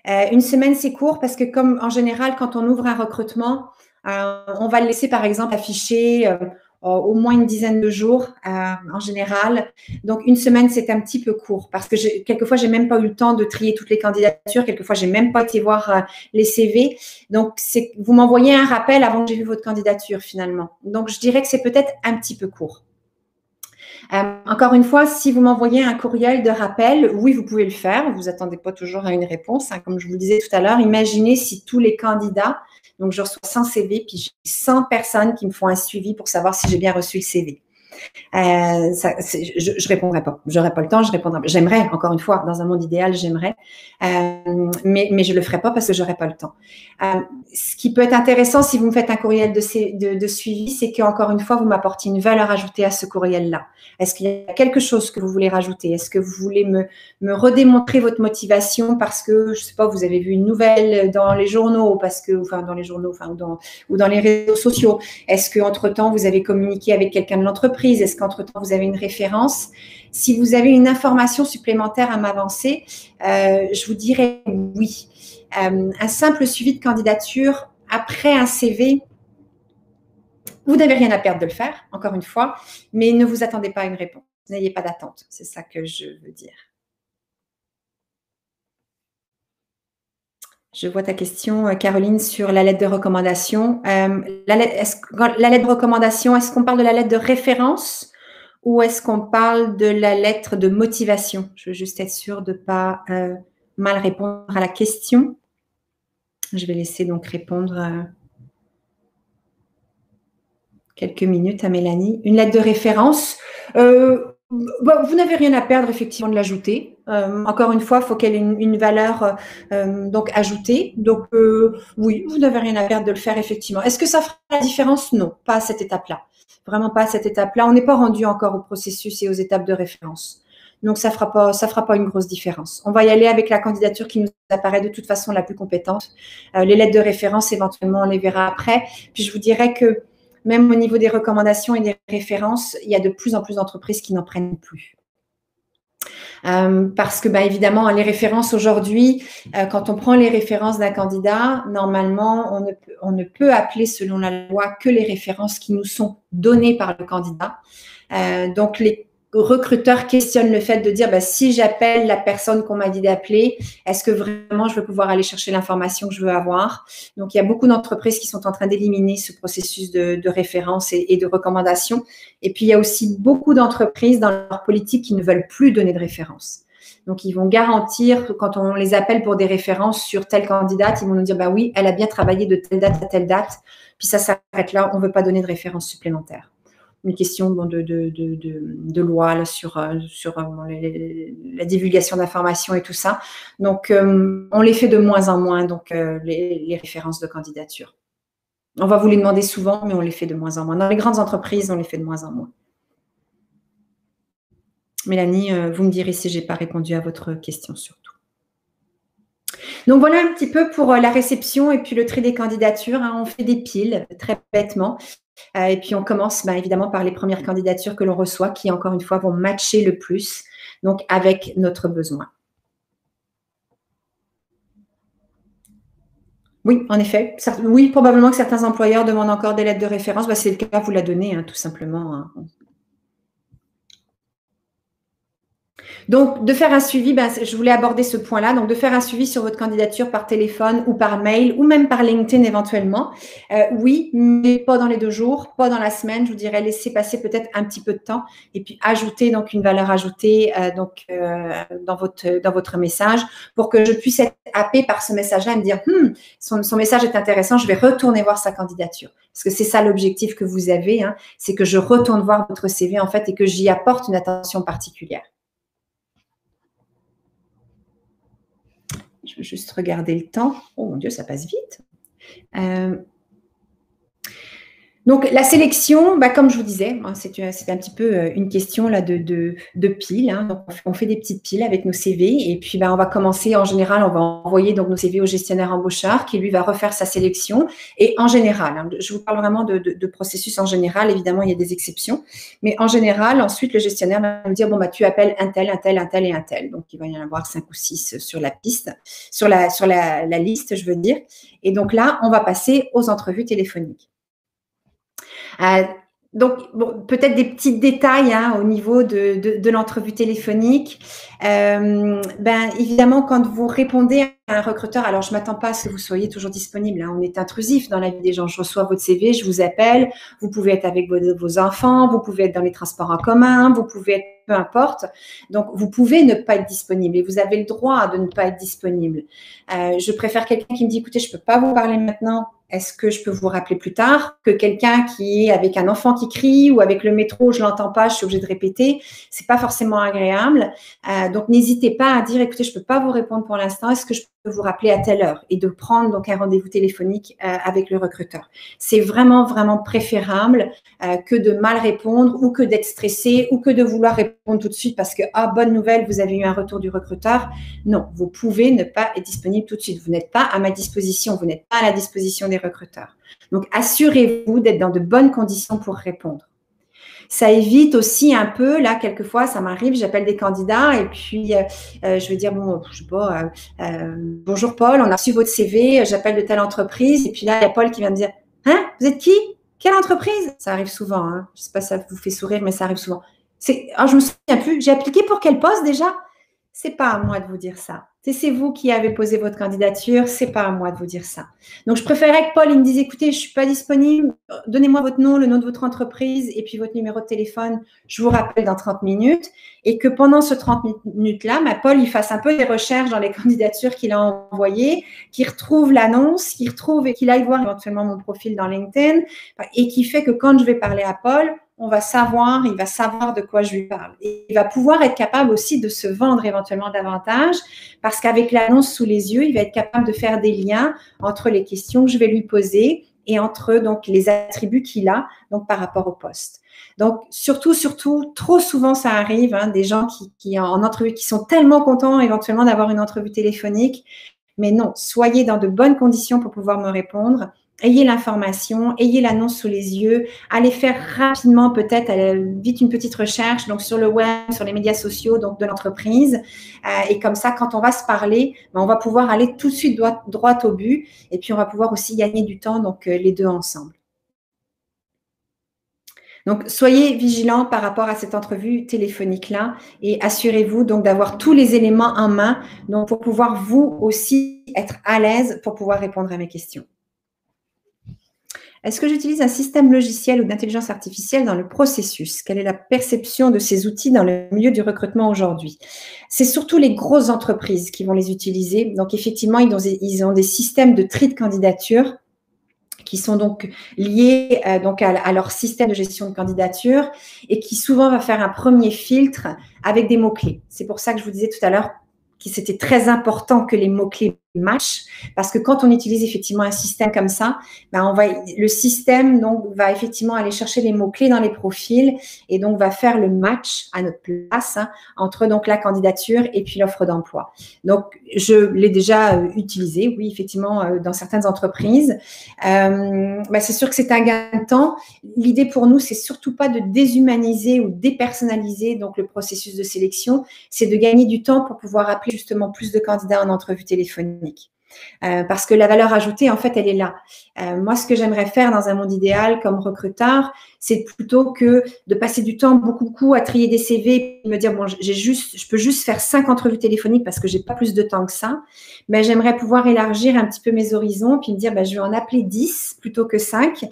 S1: Une semaine, c'est court parce que comme en général, quand on ouvre un recrutement, on va le laisser par exemple afficher au moins une dizaine de jours en général. Donc, une semaine, c'est un petit peu court parce que quelquefois, j'ai même pas eu le temps de trier toutes les candidatures. Quelquefois, j'ai même pas été voir les CV. Donc, vous m'envoyez un rappel avant que j'ai vu votre candidature finalement. Donc, je dirais que c'est peut-être un petit peu court. Encore une fois, si vous m'envoyez un courriel de rappel, oui, vous pouvez le faire. Vous attendez pas toujours à une réponse. Hein, comme je vous le disais tout à l'heure, imaginez si tous les candidats, donc je reçois 100 CV, puis j'ai 100 personnes qui me font un suivi pour savoir si j'ai bien reçu le CV. Je répondrai pas. J'aurai pas le temps, je répondrai pas. J'aimerais, encore une fois, dans un monde idéal, j'aimerais, mais je le ferai pas parce que j'aurai pas le temps. Ce qui peut être intéressant si vous me faites un courriel de suivi, c'est qu'encore une fois, vous m'apportez une valeur ajoutée à ce courriel-là. Est-ce qu'il y a quelque chose que vous voulez rajouter? Est-ce que vous voulez me redémontrer votre motivation parce que, je sais pas, vous avez vu une nouvelle dans les journaux, ou dans les réseaux sociaux? Est-ce qu'entre-temps, vous avez communiqué avec quelqu'un de l'entreprise? Est-ce qu'entre-temps, vous avez une référence? Si vous avez une information supplémentaire à m'avancer, je vous dirais oui. Un simple suivi de candidature après un CV, vous n'avez rien à perdre de le faire, encore une fois, mais ne vous attendez pas à une réponse. N'ayez pas d'attente, c'est ça que je veux dire. Je vois ta question, Caroline, sur la lettre de recommandation. La lettre de recommandation, est-ce qu'on parle de la lettre de référence ou est-ce qu'on parle de la lettre de motivation? Je veux juste être sûre de ne pas mal répondre à la question. Je vais laisser donc répondre quelques minutes à Mélanie. Une lettre de référence, vous n'avez rien à perdre effectivement de l'ajouter. Encore une fois, il faut qu'elle ait une valeur donc ajoutée. Donc oui, vous n'avez rien à perdre de le faire effectivement. Est-ce que ça fera la différence? Non, pas à cette étape-là. Vraiment pas à cette étape-là. On n'est pas rendu encore au processus et aux étapes de référence. Donc, ça fera pas une grosse différence. On va y aller avec la candidature qui nous apparaît de toute façon la plus compétente. Les lettres de référence, éventuellement, on les verra après. Puis, je vous dirais que même au niveau des recommandations et des références, il y a de plus en plus d'entreprises qui n'en prennent plus. Parce que, évidemment, les références aujourd'hui, quand on prend les références d'un candidat, normalement, on ne peut appeler selon la loi que les références qui nous sont données par le candidat. Donc, les recruteurs questionnent le fait de dire si j'appelle la personne qu'on m'a dit d'appeler, est-ce que vraiment je vais pouvoir aller chercher l'information que je veux avoir? Donc, il y a beaucoup d'entreprises qui sont en train d'éliminer ce processus de référence et de recommandation. Et puis, il y a aussi beaucoup d'entreprises dans leur politique qui ne veulent plus donner de référence. Donc, ils vont garantir que quand on les appelle pour des références sur telle candidate, ils vont nous dire oui, elle a bien travaillé de telle date à telle date. Puis ça s'arrête là, on ne veut pas donner de référence supplémentaire. Une question de loi là, sur la divulgation d'informations et tout ça. Donc, on les fait de moins en moins, donc les références de candidature. On va vous les demander souvent, mais on les fait de moins en moins. Dans les grandes entreprises, on les fait de moins en moins. Mélanie, vous me direz si je n'ai pas répondu à votre question surtout. Donc, voilà un petit peu pour la réception et puis le tri des candidatures. On fait des piles, très bêtement. Et puis, on commence évidemment par les premières candidatures que l'on reçoit qui, encore une fois, vont matcher le plus donc avec notre besoin. Oui, en effet. Oui, probablement que certains employeurs demandent encore des lettres de référence. C'est le cas, vous la donnez, tout simplement. Donc, de faire un suivi, je voulais aborder ce point-là. Donc, de faire un suivi sur votre candidature par téléphone ou par mail ou même par LinkedIn éventuellement. Oui, mais pas dans les 2 jours, pas dans la semaine. Je vous dirais, laissez passer peut-être un petit peu de temps et puis ajouter donc une valeur ajoutée dans votre message pour que je puisse être happée par ce message-là et me dire son message est intéressant, je vais retourner voir sa candidature. Parce que c'est ça l'objectif que vous avez, c'est que je retourne voir votre CV en fait et que j'y apporte une attention particulière. Je veux juste regarder le temps. Oh mon Dieu, ça passe vite. Donc, la sélection, comme je vous disais, c'est un petit peu une question là, de piles. Donc, on fait des petites piles avec nos CV et puis on va commencer en général, on va envoyer donc, nos CV au gestionnaire embaucheur qui lui va refaire sa sélection. Et en général, je vous parle vraiment de processus en général, évidemment, il y a des exceptions. Mais en général, ensuite, le gestionnaire va nous dire, tu appelles un tel, un tel, un tel et un tel. Donc, il va y en avoir 5 ou 6 sur la piste, sur la liste, je veux dire. Et donc là, on va passer aux entrevues téléphoniques. Donc, peut-être des petits détails au niveau de l'entrevue téléphonique. Évidemment, quand vous répondez à un recruteur, alors je ne m'attends pas à ce que vous soyez toujours disponible. On est intrusif dans la vie des gens. Je reçois votre CV, je vous appelle. Vous pouvez être avec vos enfants, vous pouvez être dans les transports en commun, vous pouvez être peu importe. Donc, vous pouvez ne pas être disponible et vous avez le droit de ne pas être disponible. Je préfère quelqu'un qui me dit, écoutez, je ne peux pas vous parler maintenant. Est-ce que je peux vous rappeler plus tard? Que quelqu'un qui est avec un enfant qui crie ou avec le métro, je l'entends pas, je suis obligée de répéter. C'est pas forcément agréable. Donc, n'hésitez pas à dire, écoutez, je peux pas vous répondre pour l'instant. Est-ce que je peux vous rappeler à telle heure? Et de prendre donc un rendez-vous téléphonique avec le recruteur. C'est vraiment, vraiment préférable que de mal répondre ou que d'être stressé ou que de vouloir répondre tout de suite parce que, bonne nouvelle, vous avez eu un retour du recruteur. Non, vous pouvez ne pas être disponible tout de suite. Vous n'êtes pas à ma disposition. Vous n'êtes pas à la disposition des recruteurs. Donc, assurez-vous d'être dans de bonnes conditions pour répondre. Ça évite aussi un peu, là, quelquefois, ça m'arrive, j'appelle des candidats et puis je vais dire, je sais pas, bonjour Paul, on a reçu votre CV, j'appelle de telle entreprise et puis là, il y a Paul qui vient me dire, vous êtes qui? Quelle entreprise? Ça arrive souvent, je sais pas si ça vous fait sourire, mais ça arrive souvent. Je me souviens plus, j'ai appliqué pour quel poste déjà? C'est pas à moi de vous dire ça. C'est vous qui avez posé votre candidature, c'est pas à moi de vous dire ça. Donc, je préférais que Paul il me dise, écoutez, je suis pas disponible, donnez-moi votre nom, le nom de votre entreprise et puis votre numéro de téléphone, je vous rappelle dans 30 minutes. Et que pendant ce 30 minutes-là, Paul, il fasse un peu des recherches dans les candidatures qu'il a envoyées, qu'il retrouve l'annonce, qu'il aille voir éventuellement mon profil dans LinkedIn et qui fait que quand je vais parler à Paul, il va savoir de quoi je lui parle. Et il va pouvoir être capable aussi de se vendre éventuellement davantage parce qu'avec l'annonce sous les yeux, il va être capable de faire des liens entre les questions que je vais lui poser et entre donc les attributs qu'il a donc par rapport au poste. Donc, surtout, trop souvent, ça arrive, hein, des gens qui en entrevue, qui sont tellement contents éventuellement d'avoir une entrevue téléphonique. Mais non, soyez dans de bonnes conditions pour pouvoir me répondre. Ayez l'information, ayez l'annonce sous les yeux, allez faire rapidement peut-être vite une petite recherche donc sur le web, sur les médias sociaux donc de l'entreprise et comme ça quand on va se parler, on va pouvoir aller tout de suite droit au but et puis on va pouvoir aussi gagner du temps donc les deux ensemble. Donc, soyez vigilants par rapport à cette entrevue téléphonique-là et assurez-vous donc d'avoir tous les éléments en main donc pour pouvoir vous aussi être à l'aise pour pouvoir répondre à mes questions. Est-ce que j'utilise un système logiciel ou d'intelligence artificielle dans le processus? Quelle est la perception de ces outils dans le milieu du recrutement aujourd'hui? C'est surtout les grosses entreprises qui vont les utiliser. Donc, effectivement, ils ont des systèmes de tri de candidature qui sont donc liés donc à leur système de gestion de candidature et qui souvent va faire un premier filtre avec des mots-clés. C'est pour ça que je vous disais tout à l'heure que c'était très important que les mots-clés matchent, parce que quand on utilise effectivement un système comme ça, le système donc va effectivement aller chercher les mots-clés dans les profils et donc va faire le match à notre place entre donc la candidature et puis l'offre d'emploi. Donc, je l'ai déjà utilisé, oui, effectivement, dans certaines entreprises. C'est sûr que c'est un gain de temps. L'idée pour nous, c'est surtout pas de déshumaniser ou dépersonnaliser donc le processus de sélection, c'est de gagner du temps pour pouvoir appeler justement plus de candidats en entrevue téléphonique. Parce que la valeur ajoutée, en fait, elle est là. Moi, ce que j'aimerais faire dans un monde idéal comme recruteur, c'est plutôt que de passer du temps beaucoup à trier des CV et me dire, bon, je peux juste faire 5 entrevues téléphoniques parce que j'ai pas plus de temps que ça. Mais j'aimerais pouvoir élargir un petit peu mes horizons puis me dire, je vais en appeler 10 plutôt que 5. Et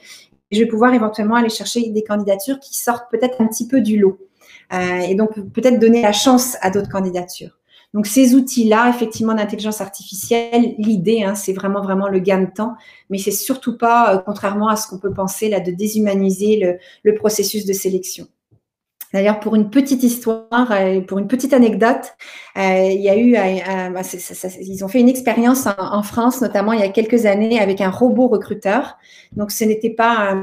S1: je vais pouvoir éventuellement aller chercher des candidatures qui sortent peut-être un petit peu du lot. Et donc, peut-être donner la chance à d'autres candidatures. Donc, ces outils-là, effectivement, d'intelligence artificielle, l'idée, c'est vraiment le gain de temps, mais c'est surtout pas, contrairement à ce qu'on peut penser, là, de déshumaniser le processus de sélection. D'ailleurs, pour une petite histoire, pour une petite anecdote, il y a eu, ils ont fait une expérience en France, notamment il y a quelques années, avec un robot recruteur. Donc, ce n'était pas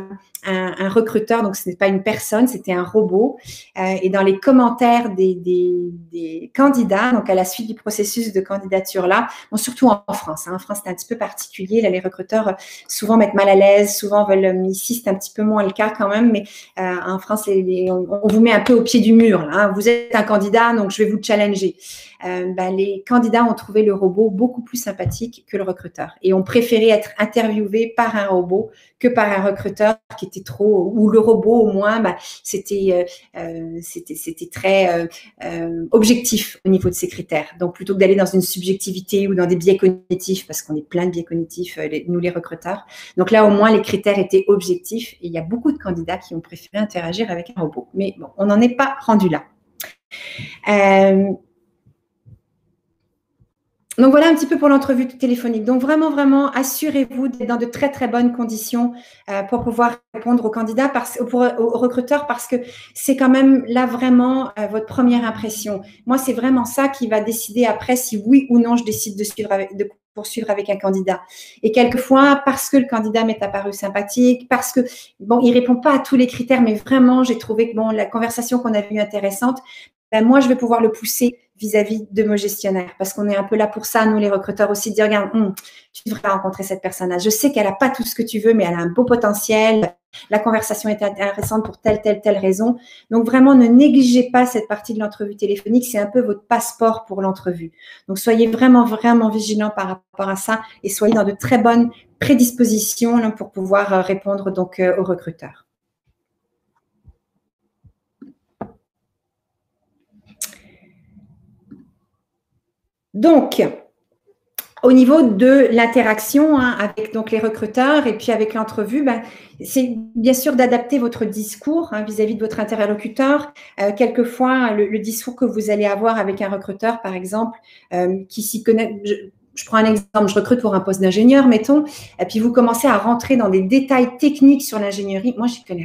S1: un recruteur, donc ce n'est pas une personne, c'était un robot. Et dans les commentaires des candidats, donc à la suite du processus de candidature là, surtout en France. En France, c'est un petit peu particulier. Là, les recruteurs souvent mettent mal à l'aise, souvent veulent. Ici, c'est un petit peu moins le cas quand même, mais en France, on vous met un peu au pied du mur. Là, Vous êtes un candidat, donc je vais vous challenger. Les candidats ont trouvé le robot beaucoup plus sympathique que le recruteur et ont préféré être interviewés par un robot que par un recruteur qui était trop, ou le robot au moins, c'était très objectif au niveau de ses critères. Donc, plutôt que d'aller dans une subjectivité ou dans des biais cognitifs, parce qu'on est plein de biais cognitifs, nous les recruteurs. Donc là, au moins, les critères étaient objectifs et il y a beaucoup de candidats qui ont préféré interagir avec un robot. Mais bon, on n'en est pas rendu là. Donc, voilà un petit peu pour l'entrevue téléphonique. Donc, vraiment, assurez-vous d'être dans de très bonnes conditions pour pouvoir répondre aux candidats, aux recruteurs, parce que c'est quand même là vraiment votre première impression. Moi, c'est vraiment ça qui va décider après si oui ou non je décide de poursuivre avec un candidat. Et quelquefois, parce que le candidat m'est apparu sympathique, parce que, il répond pas à tous les critères, mais vraiment, j'ai trouvé que, la conversation qu'on a eue intéressante, moi, je vais pouvoir le pousser vis-à-vis de mes gestionnaires, parce qu'on est un peu là pour ça, nous les recruteurs aussi, de dire, regarde, tu devrais rencontrer cette personne-là. Je sais qu'elle n'a pas tout ce que tu veux, mais elle a un beau potentiel. La conversation est intéressante pour telle raison. Donc, vraiment, ne négligez pas cette partie de l'entrevue téléphonique. C'est un peu votre passeport pour l'entrevue. Donc, soyez vraiment vigilants par rapport à ça et soyez dans de très bonnes prédispositions pour pouvoir répondre donc aux recruteurs. Donc, au niveau de l'interaction avec donc les recruteurs et puis avec l'entrevue, c'est bien sûr d'adapter votre discours vis-à-vis de votre interlocuteur. Quelquefois, le discours que vous allez avoir avec un recruteur, par exemple, qui s'y connaît, je prends un exemple, je recrute pour un poste d'ingénieur, mettons, et puis vous commencez à rentrer dans des détails techniques sur l'ingénierie. Moi, j'y connais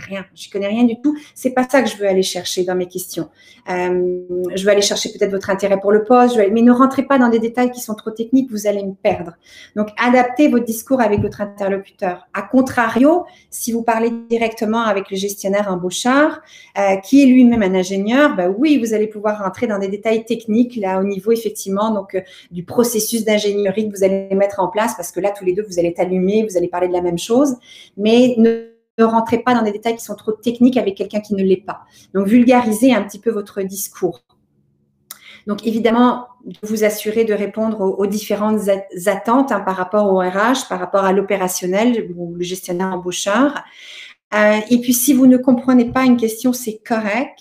S1: rien du tout. C'est pas ça que je veux aller chercher dans mes questions. Je veux aller chercher peut-être votre intérêt pour le poste, mais ne rentrez pas dans des détails qui sont trop techniques, vous allez me perdre. Donc, adaptez votre discours avec votre interlocuteur. A contrario, si vous parlez directement avec le gestionnaire embaucheur, qui est lui-même un ingénieur, bah oui, vous allez pouvoir rentrer dans des détails techniques, là, au niveau, effectivement, donc, du processus d'ingénierie que vous allez mettre en place, parce que là, tous les deux, vous allez être allumés, vous allez parler de la même chose, mais ne rentrez pas dans des détails qui sont trop techniques avec quelqu'un qui ne l'est pas. Donc, vulgarisez un petit peu votre discours. Donc, évidemment, vous assurer de répondre aux différentes attentes par rapport au RH, par rapport à l'opérationnel ou le gestionnaire embaucheur. Et puis, si vous ne comprenez pas une question, c'est correct.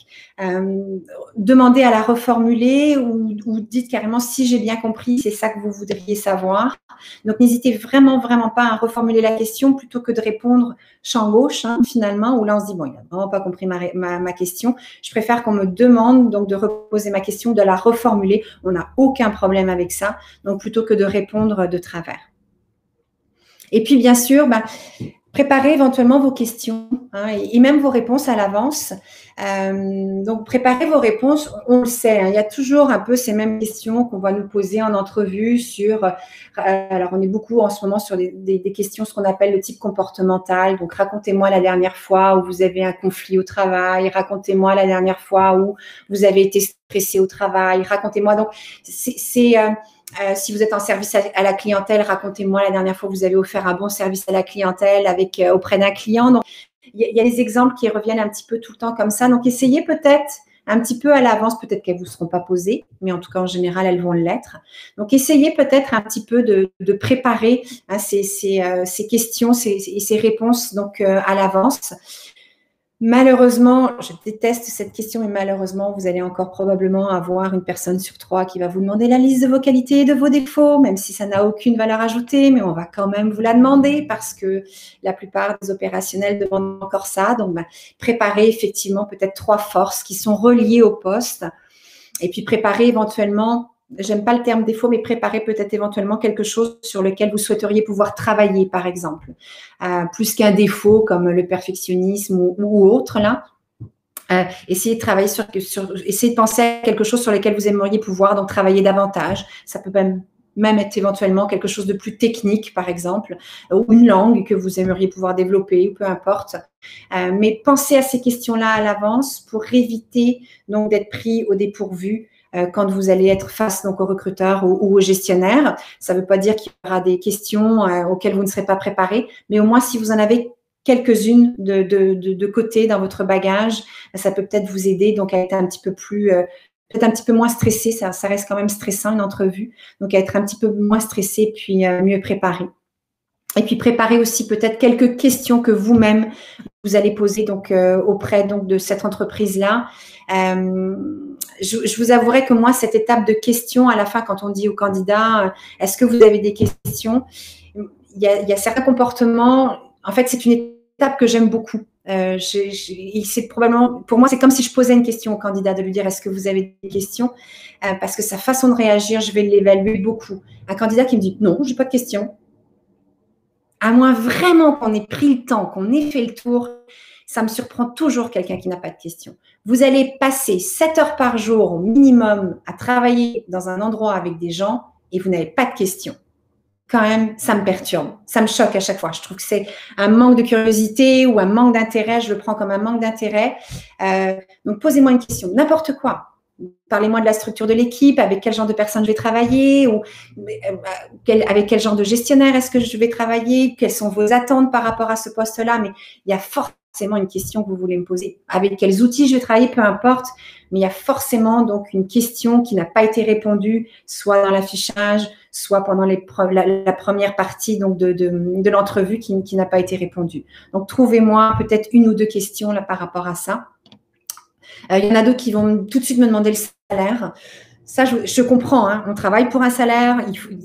S1: Demandez à la reformuler ou dites carrément si j'ai bien compris, c'est ça que vous voudriez savoir. Donc, n'hésitez vraiment pas à reformuler la question plutôt que de répondre champ gauche, finalement, où là, on se dit, bon, il n'a vraiment pas compris ma question. Je préfère qu'on me demande donc de reposer ma question, de la reformuler. On n'a aucun problème avec ça. Donc, plutôt que de répondre de travers. Et puis, bien sûr, préparez éventuellement vos questions et même vos réponses à l'avance. Donc, préparez vos réponses. On le sait, il y a toujours un peu ces mêmes questions qu'on va nous poser en entrevue sur… alors, on est beaucoup en ce moment sur des questions, ce qu'on appelle le type comportemental. Donc, racontez-moi la dernière fois où vous avez un conflit au travail. Racontez-moi la dernière fois où vous avez été stressé au travail. Racontez-moi. Donc, si vous êtes en service à la clientèle, racontez-moi la dernière fois que vous avez offert un bon service à la clientèle auprès d'un client. Donc, il y a des exemples qui reviennent un petit peu tout le temps comme ça. Donc, essayez peut-être un petit peu à l'avance, peut-être qu'elles ne vous seront pas posées, mais en tout cas, en général, elles vont l'être. Donc, essayez peut-être un petit peu de préparer ces questions, ces réponses donc, à l'avance. Malheureusement, je déteste cette question, mais malheureusement, vous allez encore probablement avoir une personne sur 3 qui va vous demander la liste de vos qualités et de vos défauts, même si ça n'a aucune valeur ajoutée, mais on va quand même vous la demander parce que la plupart des opérationnels demandent encore ça. Donc, préparez effectivement peut-être 3 forces qui sont reliées au poste et puis préparez éventuellement… J'aime pas le terme défaut, mais préparez peut-être éventuellement quelque chose sur lequel vous souhaiteriez pouvoir travailler, par exemple. Plus qu'un défaut comme le perfectionnisme ou autre, là. Essayez de travailler essayez de penser à quelque chose sur lequel vous aimeriez pouvoir donc travailler davantage. Ça peut même être éventuellement quelque chose de plus technique, par exemple, ou une langue que vous aimeriez pouvoir développer, peu importe. Mais pensez à ces questions-là à l'avance pour éviter donc d'être pris au dépourvu quand vous allez être face donc au recruteur ou au gestionnaire. Ça ne veut pas dire qu'il y aura des questions auxquelles vous ne serez pas préparé, mais au moins si vous en avez quelques-unes de côté dans votre bagage, ça peut peut-être vous aider donc à être un petit peu plus, peut-être un petit peu moins stressé. Ça reste quand même stressant une entrevue, donc à être un petit peu moins stressé puis mieux préparé. Et puis préparer aussi peut-être quelques questions que vous-même vous allez poser donc auprès donc de cette entreprise-là. Je vous avouerai que moi, cette étape de questions à la fin, quand on dit au candidat, est-ce que vous avez des questions? Il y a certains comportements. En fait, c'est une étape que j'aime beaucoup. C'est probablement, pour moi, c'est comme si je posais une question au candidat, de lui dire est-ce que vous avez des questions, parce que sa façon de réagir, je vais l'évaluer beaucoup. Un candidat qui me dit non, j'ai pas de questions. À moins vraiment qu'on ait pris le temps, qu'on ait fait le tour, ça me surprend toujours quelqu'un qui n'a pas de questions. Vous allez passer 7 heures par jour au minimum à travailler dans un endroit avec des gens et vous n'avez pas de questions. Quand même, ça me perturbe, ça me choque à chaque fois. Je trouve que c'est un manque de curiosité ou un manque d'intérêt. Je le prends comme un manque d'intérêt. Donc, posez-moi une question, n'importe quoi. Parlez-moi de la structure de l'équipe, avec quel genre de personnes je vais travailler, ou avec quel genre de gestionnaire est-ce que je vais travailler, quelles sont vos attentes par rapport à ce poste-là. Mais il y a forcément une question que vous voulez me poser. Avec quels outils je vais travailler, peu importe, mais il y a forcément donc une question qui n'a pas été répondue, soit dans l'affichage, soit pendant la première partie donc de l'entrevue qui n'a pas été répondue. Donc, trouvez-moi peut-être une ou deux questions là par rapport à ça. Il y en a d'autres qui vont tout de suite me demander le salaire. Ça, je comprends. On travaille pour un salaire.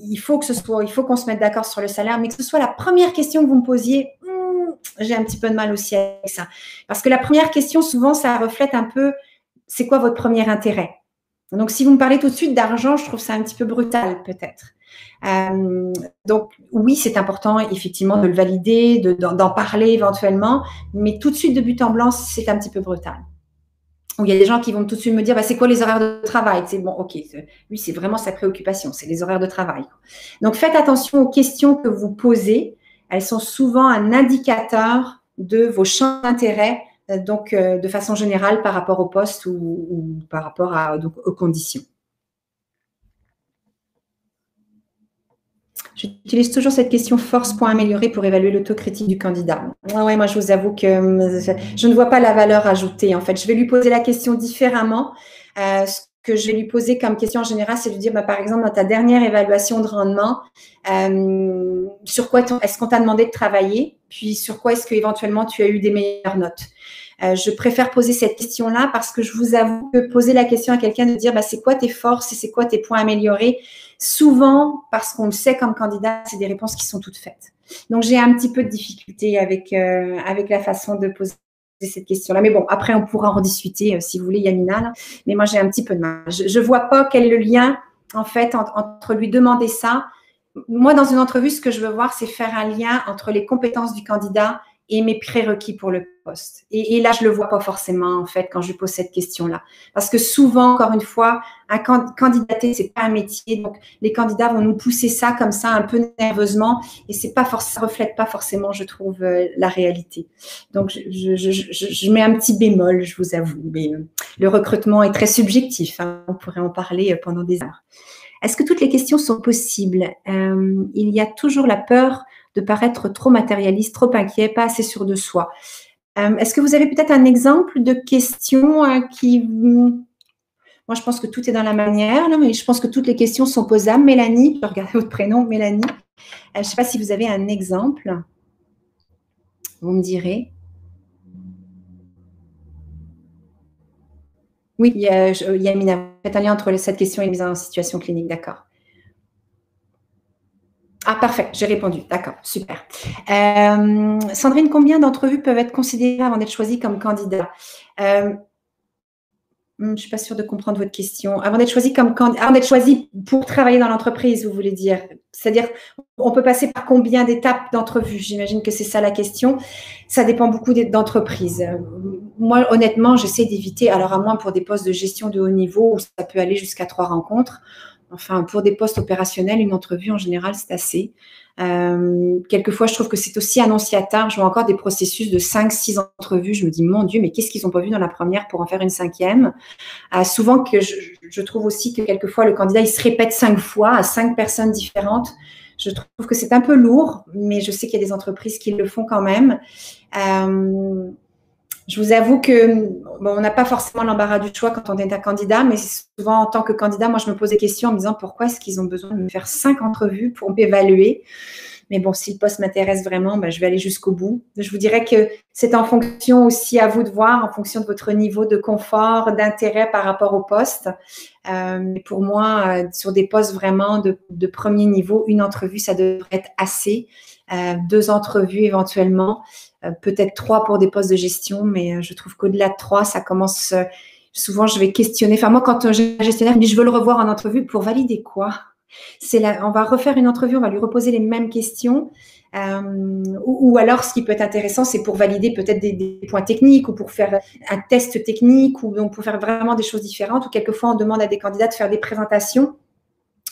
S1: Il faut qu'on se mette d'accord sur le salaire, mais que ce soit la première question que vous me posiez, j'ai un petit peu de mal aussi avec ça. Parce que la première question, souvent, ça reflète un peu, c'est quoi votre premier intérêt? Donc, si vous me parlez tout de suite d'argent, je trouve ça un petit peu brutal, peut-être. Donc, oui, c'est important, effectivement, de le valider, d'en parler éventuellement, mais tout de suite, de but en blanc, c'est un petit peu brutal. Où il y a des gens qui vont tout de suite me dire, bah, c'est quoi les horaires de travail? C'est bon, ok, lui, c'est vraiment sa préoccupation, c'est les horaires de travail. Donc, faites attention aux questions que vous posez. Elles sont souvent un indicateur de vos champs d'intérêt, donc de façon générale par rapport au poste ou par rapport donc, aux conditions. J'utilise toujours cette question force point améliorée pour évaluer l'autocritique du candidat. Ouais, moi, je vous avoue que je ne vois pas la valeur ajoutée. En fait, je vais lui poser la question différemment. Ce que je vais lui poser comme question en général, c'est de lui dire, bah, par exemple, dans ta dernière évaluation de rendement, sur quoi est-ce qu'on t'a demandé de travailler? Puis sur quoi est-ce qu'éventuellement tu as eu des meilleures notes? Je préfère poser cette question-là parce que je vous avoue que poser la question à quelqu'un de dire, bah, c'est quoi tes forces et c'est quoi tes points améliorés? Souvent, parce qu'on le sait comme candidat, c'est des réponses qui sont toutes faites. Donc, j'ai un petit peu de difficulté avec la façon de poser cette question-là. Mais bon, après, on pourra en discuter si vous voulez, Yamina. Là. Mais moi, j'ai un petit peu de mal. Je ne vois pas quel est le lien, en fait, entre lui demander ça. Moi, dans une entrevue, ce que je veux voir, c'est faire un lien entre les compétences du candidat et mes prérequis pour le poste. Et là, je le vois pas forcément, en fait, quand je pose cette question-là. Parce que souvent, encore une fois, candidater, c'est pas un métier. Donc, les candidats vont nous pousser ça comme ça, un peu nerveusement. Et ça reflète pas forcément, je trouve, la réalité. Donc, je mets un petit bémol, je vous avoue. Mais le recrutement est très subjectif. Hein. On pourrait en parler pendant des heures. Est-ce que toutes les questions sont possibles? Il y a toujours la peur de paraître trop matérialiste, trop inquiet, pas assez sûr de soi. Est-ce que vous avez peut-être un exemple de questions qui... Moi, je pense que tout est dans la manière, là, mais je pense que toutes les questions sont posables. Mélanie, je vais regarder votre prénom, Mélanie. Je ne sais pas si vous avez un exemple. Vous me direz. Oui, Yamina, faites un lien entre cette question et mise en situation clinique, d'accord. Ah, parfait, j'ai répondu. D'accord, super. Sandrine, combien d'entrevues peuvent être considérées avant d'être choisies comme candidat? Je ne suis pas sûre de comprendre votre question. Avant d'être choisi avant d'être choisi pour travailler dans l'entreprise, vous voulez dire? C'est-à-dire, on peut passer par combien d'étapes d'entrevue? J'imagine que c'est ça la question. Ça dépend beaucoup d'entreprises. Moi, honnêtement, j'essaie d'éviter, alors à moins pour des postes de gestion de haut niveau où ça peut aller jusqu'à 3 rencontres. Enfin, pour des postes opérationnels, une entrevue, en général, c'est assez. Quelquefois, je trouve que c'est aussi annonciateur. Je vois encore des processus de 5-6 entrevues. Je me dis, mon Dieu, mais qu'est-ce qu'ils n'ont pas vu dans la première pour en faire une 5e? Souvent, que je trouve aussi que quelquefois, le candidat, il se répète 5 fois à 5 personnes différentes. Je trouve que c'est un peu lourd, mais je sais qu'il y a des entreprises qui le font quand même. Je vous avoue que on n'a pas forcément l'embarras du choix quand on est un candidat, mais souvent en tant que candidat, moi je me pose des questions en me disant pourquoi est-ce qu'ils ont besoin de me faire 5 entrevues pour m'évaluer. Mais bon, si le poste m'intéresse vraiment, je vais aller jusqu'au bout. Je vous dirais que c'est en fonction aussi à vous de voir, en fonction de votre niveau de confort, d'intérêt par rapport au poste. Pour moi, sur des postes vraiment de premier niveau, une entrevue, ça devrait être assez. 2 entrevues éventuellement, peut-être 3 pour des postes de gestion, mais je trouve qu'au-delà de 3, ça commence... souvent, je vais questionner. Enfin, moi, quand j'ai un gestionnaire me dit « je veux le revoir en entrevue », pour valider quoi? On va refaire une entrevue, on va lui reposer les mêmes questions. Ou alors, ce qui peut être intéressant, c'est pour valider peut-être des points techniques ou pour faire un test technique ou donc pour faire vraiment des choses différentes. Ou quelquefois, on demande à des candidats de faire des présentations.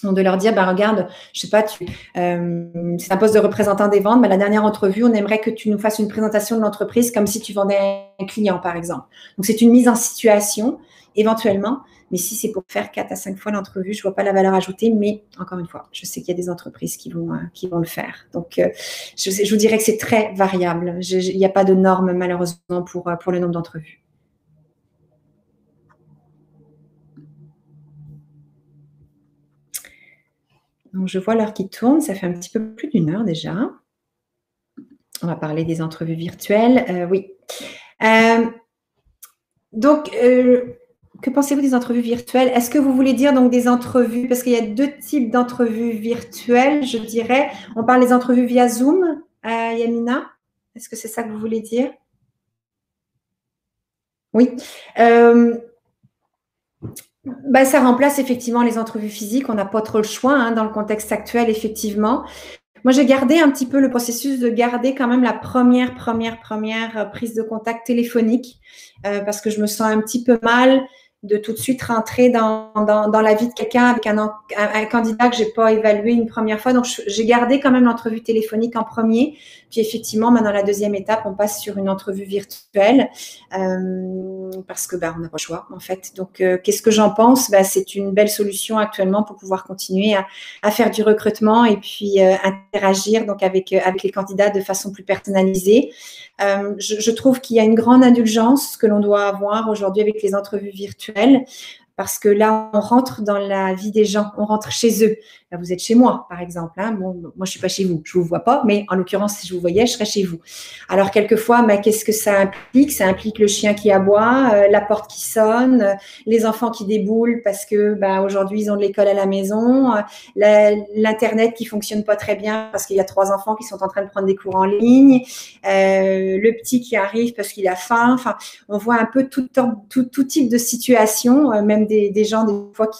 S1: Donc de leur dire, regarde, je sais pas, c'est un poste de représentant des ventes, mais la dernière entrevue, on aimerait que tu nous fasses une présentation de l'entreprise comme si tu vendais un client, par exemple. Donc c'est une mise en situation, éventuellement, mais si c'est pour faire 4 à 5 fois l'entrevue, je vois pas la valeur ajoutée, mais encore une fois, je sais qu'il y a des entreprises qui vont le faire. Donc je vous dirais que c'est très variable. Il n'y a pas de norme, malheureusement, pour le nombre d'entrevues. Donc, je vois l'heure qui tourne, ça fait un petit peu plus d'1 heure déjà. On va parler des entrevues virtuelles. Oui. Donc, que pensez-vous des entrevues virtuelles? Est-ce que vous voulez dire donc des entrevues, parce qu'il y a 2 types d'entrevues virtuelles, je dirais. On parle des entrevues via Zoom, Yamina? Est-ce que c'est ça que vous voulez dire? Oui. Bah, ça remplace effectivement les entrevues physiques. On n'a pas trop le choix hein, dans le contexte actuel, effectivement. Moi, j'ai gardé un petit peu le processus de garder quand même la première prise de contact téléphonique parce que je me sens un petit peu mal de tout de suite rentrer dans la vie de quelqu'un avec un candidat que j'ai pas évalué une première fois. Donc, j'ai gardé quand même l'entrevue téléphonique en premier. Puis effectivement, dans la deuxième étape, on passe sur une entrevue virtuelle parce que on n'a pas le choix en fait. Donc, qu'est-ce que j'en pense? C'est une belle solution actuellement pour pouvoir continuer à faire du recrutement et puis interagir donc avec les candidats de façon plus personnalisée. Je trouve qu'il y a une grande indulgence que l'on doit avoir aujourd'hui avec les entrevues virtuelles parce que là, on rentre dans la vie des gens, on rentre chez eux. Là, vous êtes chez moi, par exemple. Hein. Bon, moi, je suis pas chez vous, je vous vois pas, mais en l'occurrence, si je vous voyais, je serais chez vous. Alors, quelquefois, qu'est-ce que ça implique? Ça implique le chien qui aboie, la porte qui sonne, les enfants qui déboulent parce que aujourd'hui, ils ont de l'école à la maison, l'internet qui fonctionne pas très bien parce qu'il y a 3 enfants qui sont en train de prendre des cours en ligne, le petit qui arrive parce qu'il a faim. Enfin, on voit un peu tout type de situation, même des gens des fois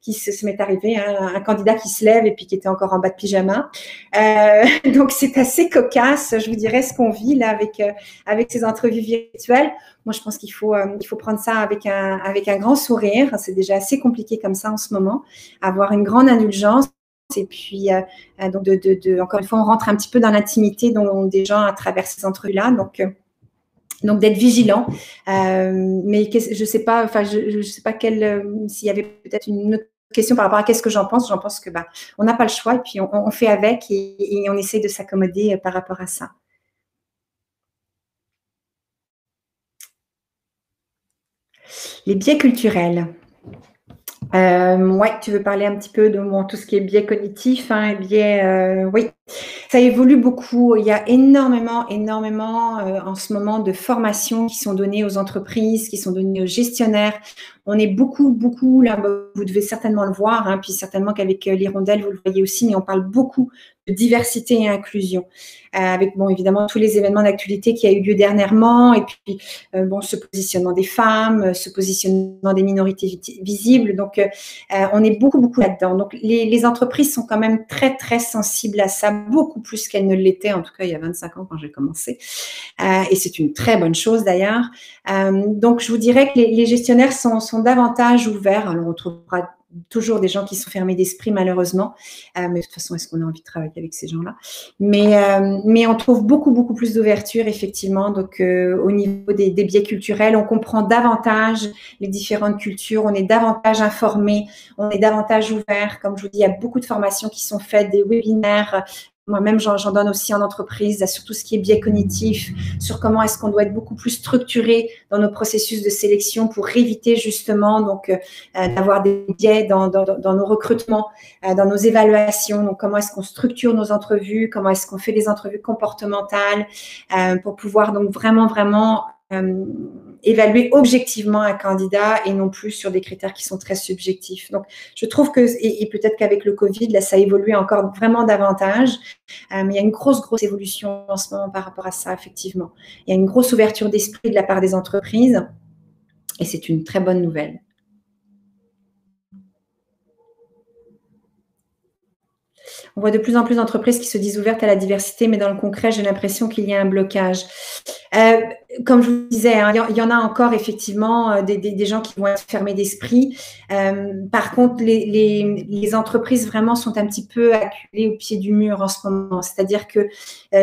S1: qui se m'est arrivé, hein, un candidat qui se lève et puis qui était encore en bas de pyjama. Donc c'est assez cocasse, je vous dirais, ce qu'on vit là avec ces entrevues virtuelles. Moi, je pense qu'il faut prendre ça avec un grand sourire. C'est déjà assez compliqué comme ça en ce moment. Avoir une grande indulgence. Et puis, donc encore une fois, on rentre un petit peu dans l'intimité des gens à travers ces entrevues-là. Donc d'être vigilant, mais je sais pas, je sais pas s'il y avait peut-être une autre question par rapport à qu'est-ce que j'en pense. J'en pense que on n'a pas le choix et puis on fait avec et on essaye de s'accommoder par rapport à ça. Les biais culturels. Ouais, tu veux parler un petit peu de tout ce qui est biais cognitif, hein, et biais, oui. Ça évolue beaucoup. Il y a énormément en ce moment de formations qui sont données aux entreprises, qui sont données aux gestionnaires. On est beaucoup, là, vous devez certainement le voir, hein, puis certainement qu'avec l'Hirondelle, vous le voyez aussi, mais on parle beaucoup de diversité et inclusion, avec évidemment tous les événements d'actualité qui a eu lieu dernièrement, et puis ce positionnement des femmes, ce positionnement des minorités visibles. Donc, on est beaucoup là-dedans. Donc, les entreprises sont quand même très sensibles à ça, beaucoup plus qu'elles ne l'étaient, en tout cas il y a 25 ans quand j'ai commencé. Et c'est une très bonne chose d'ailleurs. Donc, je vous dirais que les gestionnaires sont davantage ouverts. Alors, on trouvera toujours des gens qui sont fermés d'esprit, malheureusement. Mais de toute façon, est-ce qu'on a envie de travailler avec ces gens-là? Mais on trouve beaucoup plus d'ouverture, effectivement. Donc, au niveau des biais culturels, on comprend davantage les différentes cultures, on est davantage informé, on est davantage ouvert. Comme je vous dis, il y a beaucoup de formations qui sont faites, des webinaires. Moi-même, j'en donne aussi en entreprise, sur tout ce qui est biais cognitif, sur comment est-ce qu'on doit être beaucoup plus structuré dans nos processus de sélection pour éviter justement d'avoir des biais dans nos recrutements, dans nos évaluations. Donc, comment est-ce qu'on structure nos entrevues, comment est-ce qu'on fait des entrevues comportementales pour pouvoir donc vraiment évaluer objectivement un candidat et non plus sur des critères qui sont très subjectifs. Donc, je trouve que, et peut-être qu'avec le Covid, là, ça évolue encore vraiment davantage, mais il y a une grosse évolution en ce moment par rapport à ça, effectivement. Il y a une grosse ouverture d'esprit de la part des entreprises et c'est une très bonne nouvelle. On voit de plus en plus d'entreprises qui se disent ouvertes à la diversité, mais dans le concret, j'ai l'impression qu'il y a un blocage. Comme je vous disais, hein, il y en a encore effectivement des gens qui vont être fermés d'esprit. Par contre, les entreprises vraiment sont un petit peu acculées au pied du mur en ce moment. C'est-à-dire que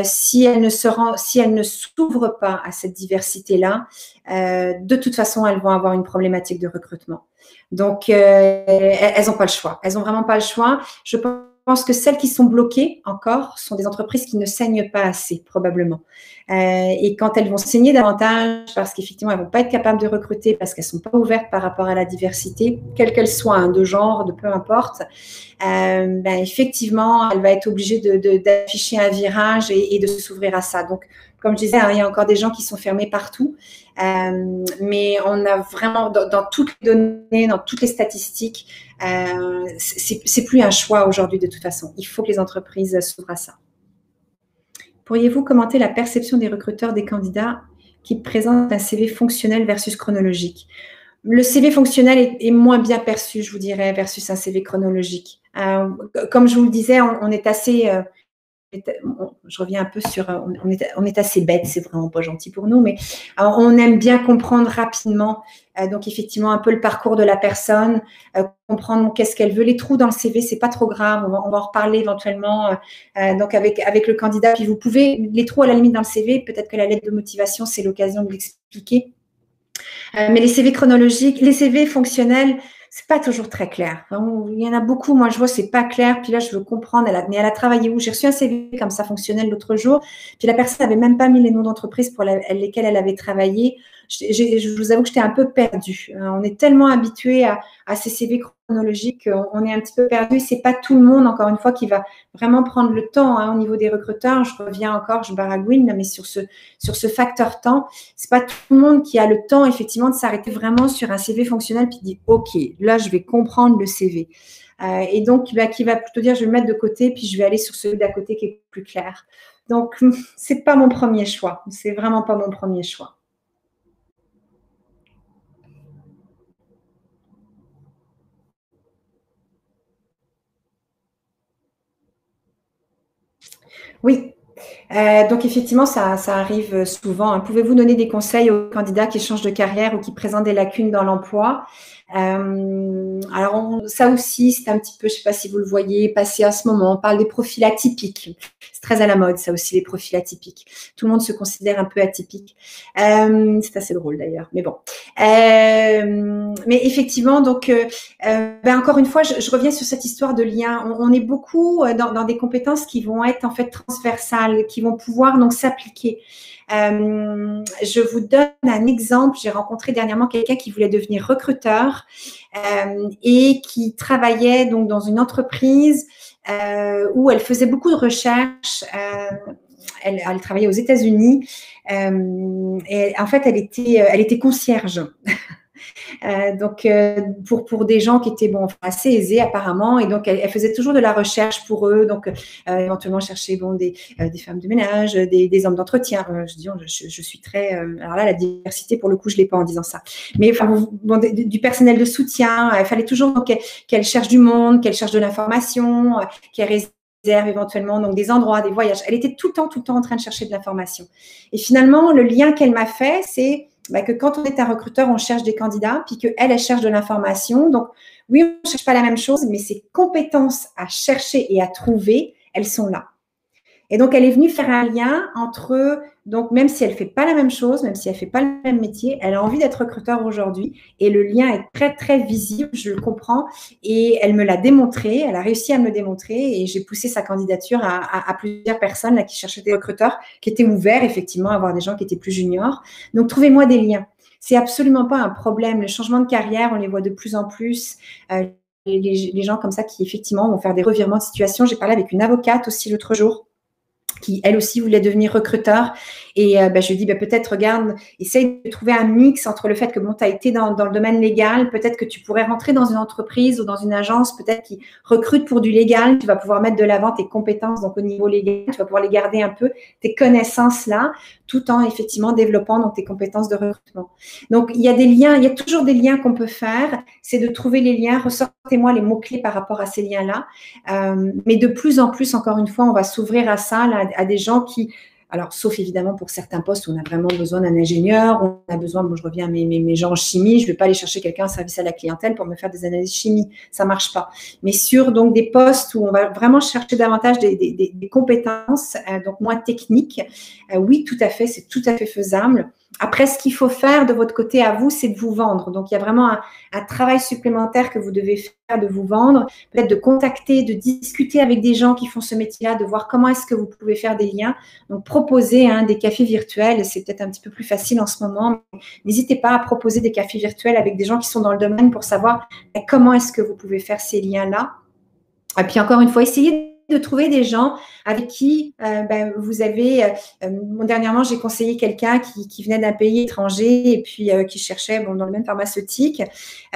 S1: si elles ne s'ouvrent pas à cette diversité-là, de toute façon, elles vont avoir une problématique de recrutement. Donc, elles n'ont pas le choix. Elles n'ont vraiment pas le choix. Je pense que celles qui sont bloquées encore sont des entreprises qui ne saignent pas assez, probablement. Et quand elles vont saigner davantage, parce qu'effectivement, elles ne vont pas être capables de recruter, parce qu'elles ne sont pas ouvertes par rapport à la diversité, quelle qu'elle soit, hein, de genre, de peu importe, effectivement, elle va être obligée d'afficher un virage et de s'ouvrir à ça. Donc, comme je disais, hein, il y a encore des gens qui sont fermés partout, mais on a vraiment, dans toutes les données, dans toutes les statistiques, c'est plus un choix aujourd'hui de toute façon. Il faut que les entreprises s'ouvrent à ça. Pourriez-vous commenter la perception des recruteurs des candidats qui présentent un CV fonctionnel versus chronologique? Le CV fonctionnel est moins bien perçu, je vous dirais, versus un CV chronologique. Comme je vous le disais, on est assez… je reviens un peu sur… On est assez bête, c'est vraiment pas gentil pour nous, mais on aime bien comprendre rapidement, donc effectivement, un peu le parcours de la personne, comprendre qu'est-ce qu'elle veut. Les trous dans le CV, c'est pas trop grave, on va en reparler éventuellement donc avec le candidat. Puis vous pouvez… Les trous, à la limite, dans le CV, peut-être que la lettre de motivation, c'est l'occasion de l'expliquer. Mais les CV chronologiques, les CV fonctionnels, c'est pas toujours très clair. Il y en a beaucoup, moi je vois, c'est pas clair. Puis là, je veux comprendre, mais elle a travaillé où? J'ai reçu un CV comme ça fonctionnel l'autre jour. Puis la personne n'avait même pas mis les noms d'entreprises pour lesquelles elle avait travaillé. Je vous avoue que j'étais un peu perdue. On est tellement habitué à ces CV chronologiques, on est un petit peu perdu. C'est pas tout le monde, encore une fois, qui va vraiment prendre le temps au niveau des recruteurs. Je reviens encore, je baragouine, mais sur ce facteur temps, c'est pas tout le monde qui a le temps effectivement de s'arrêter vraiment sur un CV fonctionnel puis dit ok, là je vais comprendre le CV et donc qui va plutôt dire je vais le mettre de côté puis je vais aller sur celui d'à côté qui est plus clair. Donc c'est pas mon premier choix, c'est vraiment pas mon premier choix. Oui. Donc effectivement, ça arrive souvent. Pouvez-vous donner des conseils aux candidats qui changent de carrière ou qui présentent des lacunes dans l'emploi? Alors ça aussi, c'est un petit peu, je ne sais pas si vous le voyez passer en ce moment, on parle des profils atypiques. C'est très à la mode, ça aussi, les profils atypiques. Tout le monde se considère un peu atypique. C'est assez drôle d'ailleurs, mais bon. Mais effectivement, donc, encore une fois, je reviens sur cette histoire de lien. On est beaucoup dans des compétences qui vont être en fait transversales, qui vont pouvoir donc s'appliquer. Je vous donne un exemple. J'ai rencontré dernièrement quelqu'un qui voulait devenir recruteur et qui travaillait donc dans une entreprise où elle faisait beaucoup de recherches. Elle travaillait aux États-Unis et en fait, elle était concierge. Donc pour des gens qui étaient assez aisés apparemment, et donc elle faisait toujours de la recherche pour eux, donc éventuellement chercher des femmes de ménage, des hommes d'entretien. Je suis très alors là la diversité pour le coup je l'ai pas en disant ça, mais du personnel de soutien. Il fallait toujours qu'elle cherche du monde, qu'elle cherche de l'information, qu'elle réserve éventuellement donc des endroits, des voyages. Elle était tout le temps en train de chercher de l'information. Et finalement le lien qu'elle m'a fait, c'est que quand on est un recruteur, on cherche des candidats, puis qu'elle, elle cherche de l'information. Donc, oui, on ne cherche pas la même chose, mais ses compétences à chercher et à trouver, elles sont là. Et donc, elle est venue faire un lien entre, donc même si elle ne fait pas la même chose, même si elle ne fait pas le même métier, elle a envie d'être recruteur aujourd'hui et le lien est très, très visible, je le comprends. Et elle me l'a démontré, elle a réussi à me le démontrer et j'ai poussé sa candidature à plusieurs personnes là, qui cherchaient des recruteurs, qui étaient ouverts effectivement à avoir des gens qui étaient plus juniors. Donc, trouvez-moi des liens. C'est absolument pas un problème. Le changement de carrière, on les voit de plus en plus. Les gens comme ça qui effectivement vont faire des revirements de situation. J'ai parlé avec une avocate aussi l'autre jour, qui elle aussi voulait devenir recruteur. Et je lui dis, peut-être, regarde, essaye de trouver un mix entre le fait que tu as été dans le domaine légal, peut-être que tu pourrais rentrer dans une entreprise ou dans une agence, peut-être qui recrute pour du légal, tu vas pouvoir mettre de l'avant tes compétences donc au niveau légal, tu vas pouvoir les garder un peu, tes connaissances là, tout en effectivement développant donc tes compétences de recrutement. Donc, il y a des liens, il y a toujours des liens qu'on peut faire, c'est de trouver les liens, ressortez-moi les mots-clés par rapport à ces liens-là. Mais de plus en plus, encore une fois, on va s'ouvrir à ça, là, à des gens qui, alors sauf évidemment pour certains postes où on a vraiment besoin d'un ingénieur, on a besoin, je reviens à mes gens en chimie, je ne vais pas aller chercher quelqu'un en service à la clientèle pour me faire des analyses chimie, ça ne marche pas. Mais sur donc des postes où on va vraiment chercher davantage des compétences, donc moins techniques, oui, tout à fait, c'est tout à fait faisable. Après, ce qu'il faut faire de votre côté à vous, c'est de vous vendre. Donc, il y a vraiment un travail supplémentaire que vous devez faire de vous vendre, peut-être de contacter, de discuter avec des gens qui font ce métier-là, de voir comment est-ce que vous pouvez faire des liens. Donc, proposer des cafés virtuels, c'est peut-être un petit peu plus facile en ce moment. N'hésitez pas à proposer des cafés virtuels avec des gens qui sont dans le domaine pour savoir comment est-ce que vous pouvez faire ces liens-là. Et puis, encore une fois, essayez de trouver des gens avec qui vous avez… dernièrement, j'ai conseillé quelqu'un qui venait d'un pays étranger et puis qui cherchait dans le domaine pharmaceutique.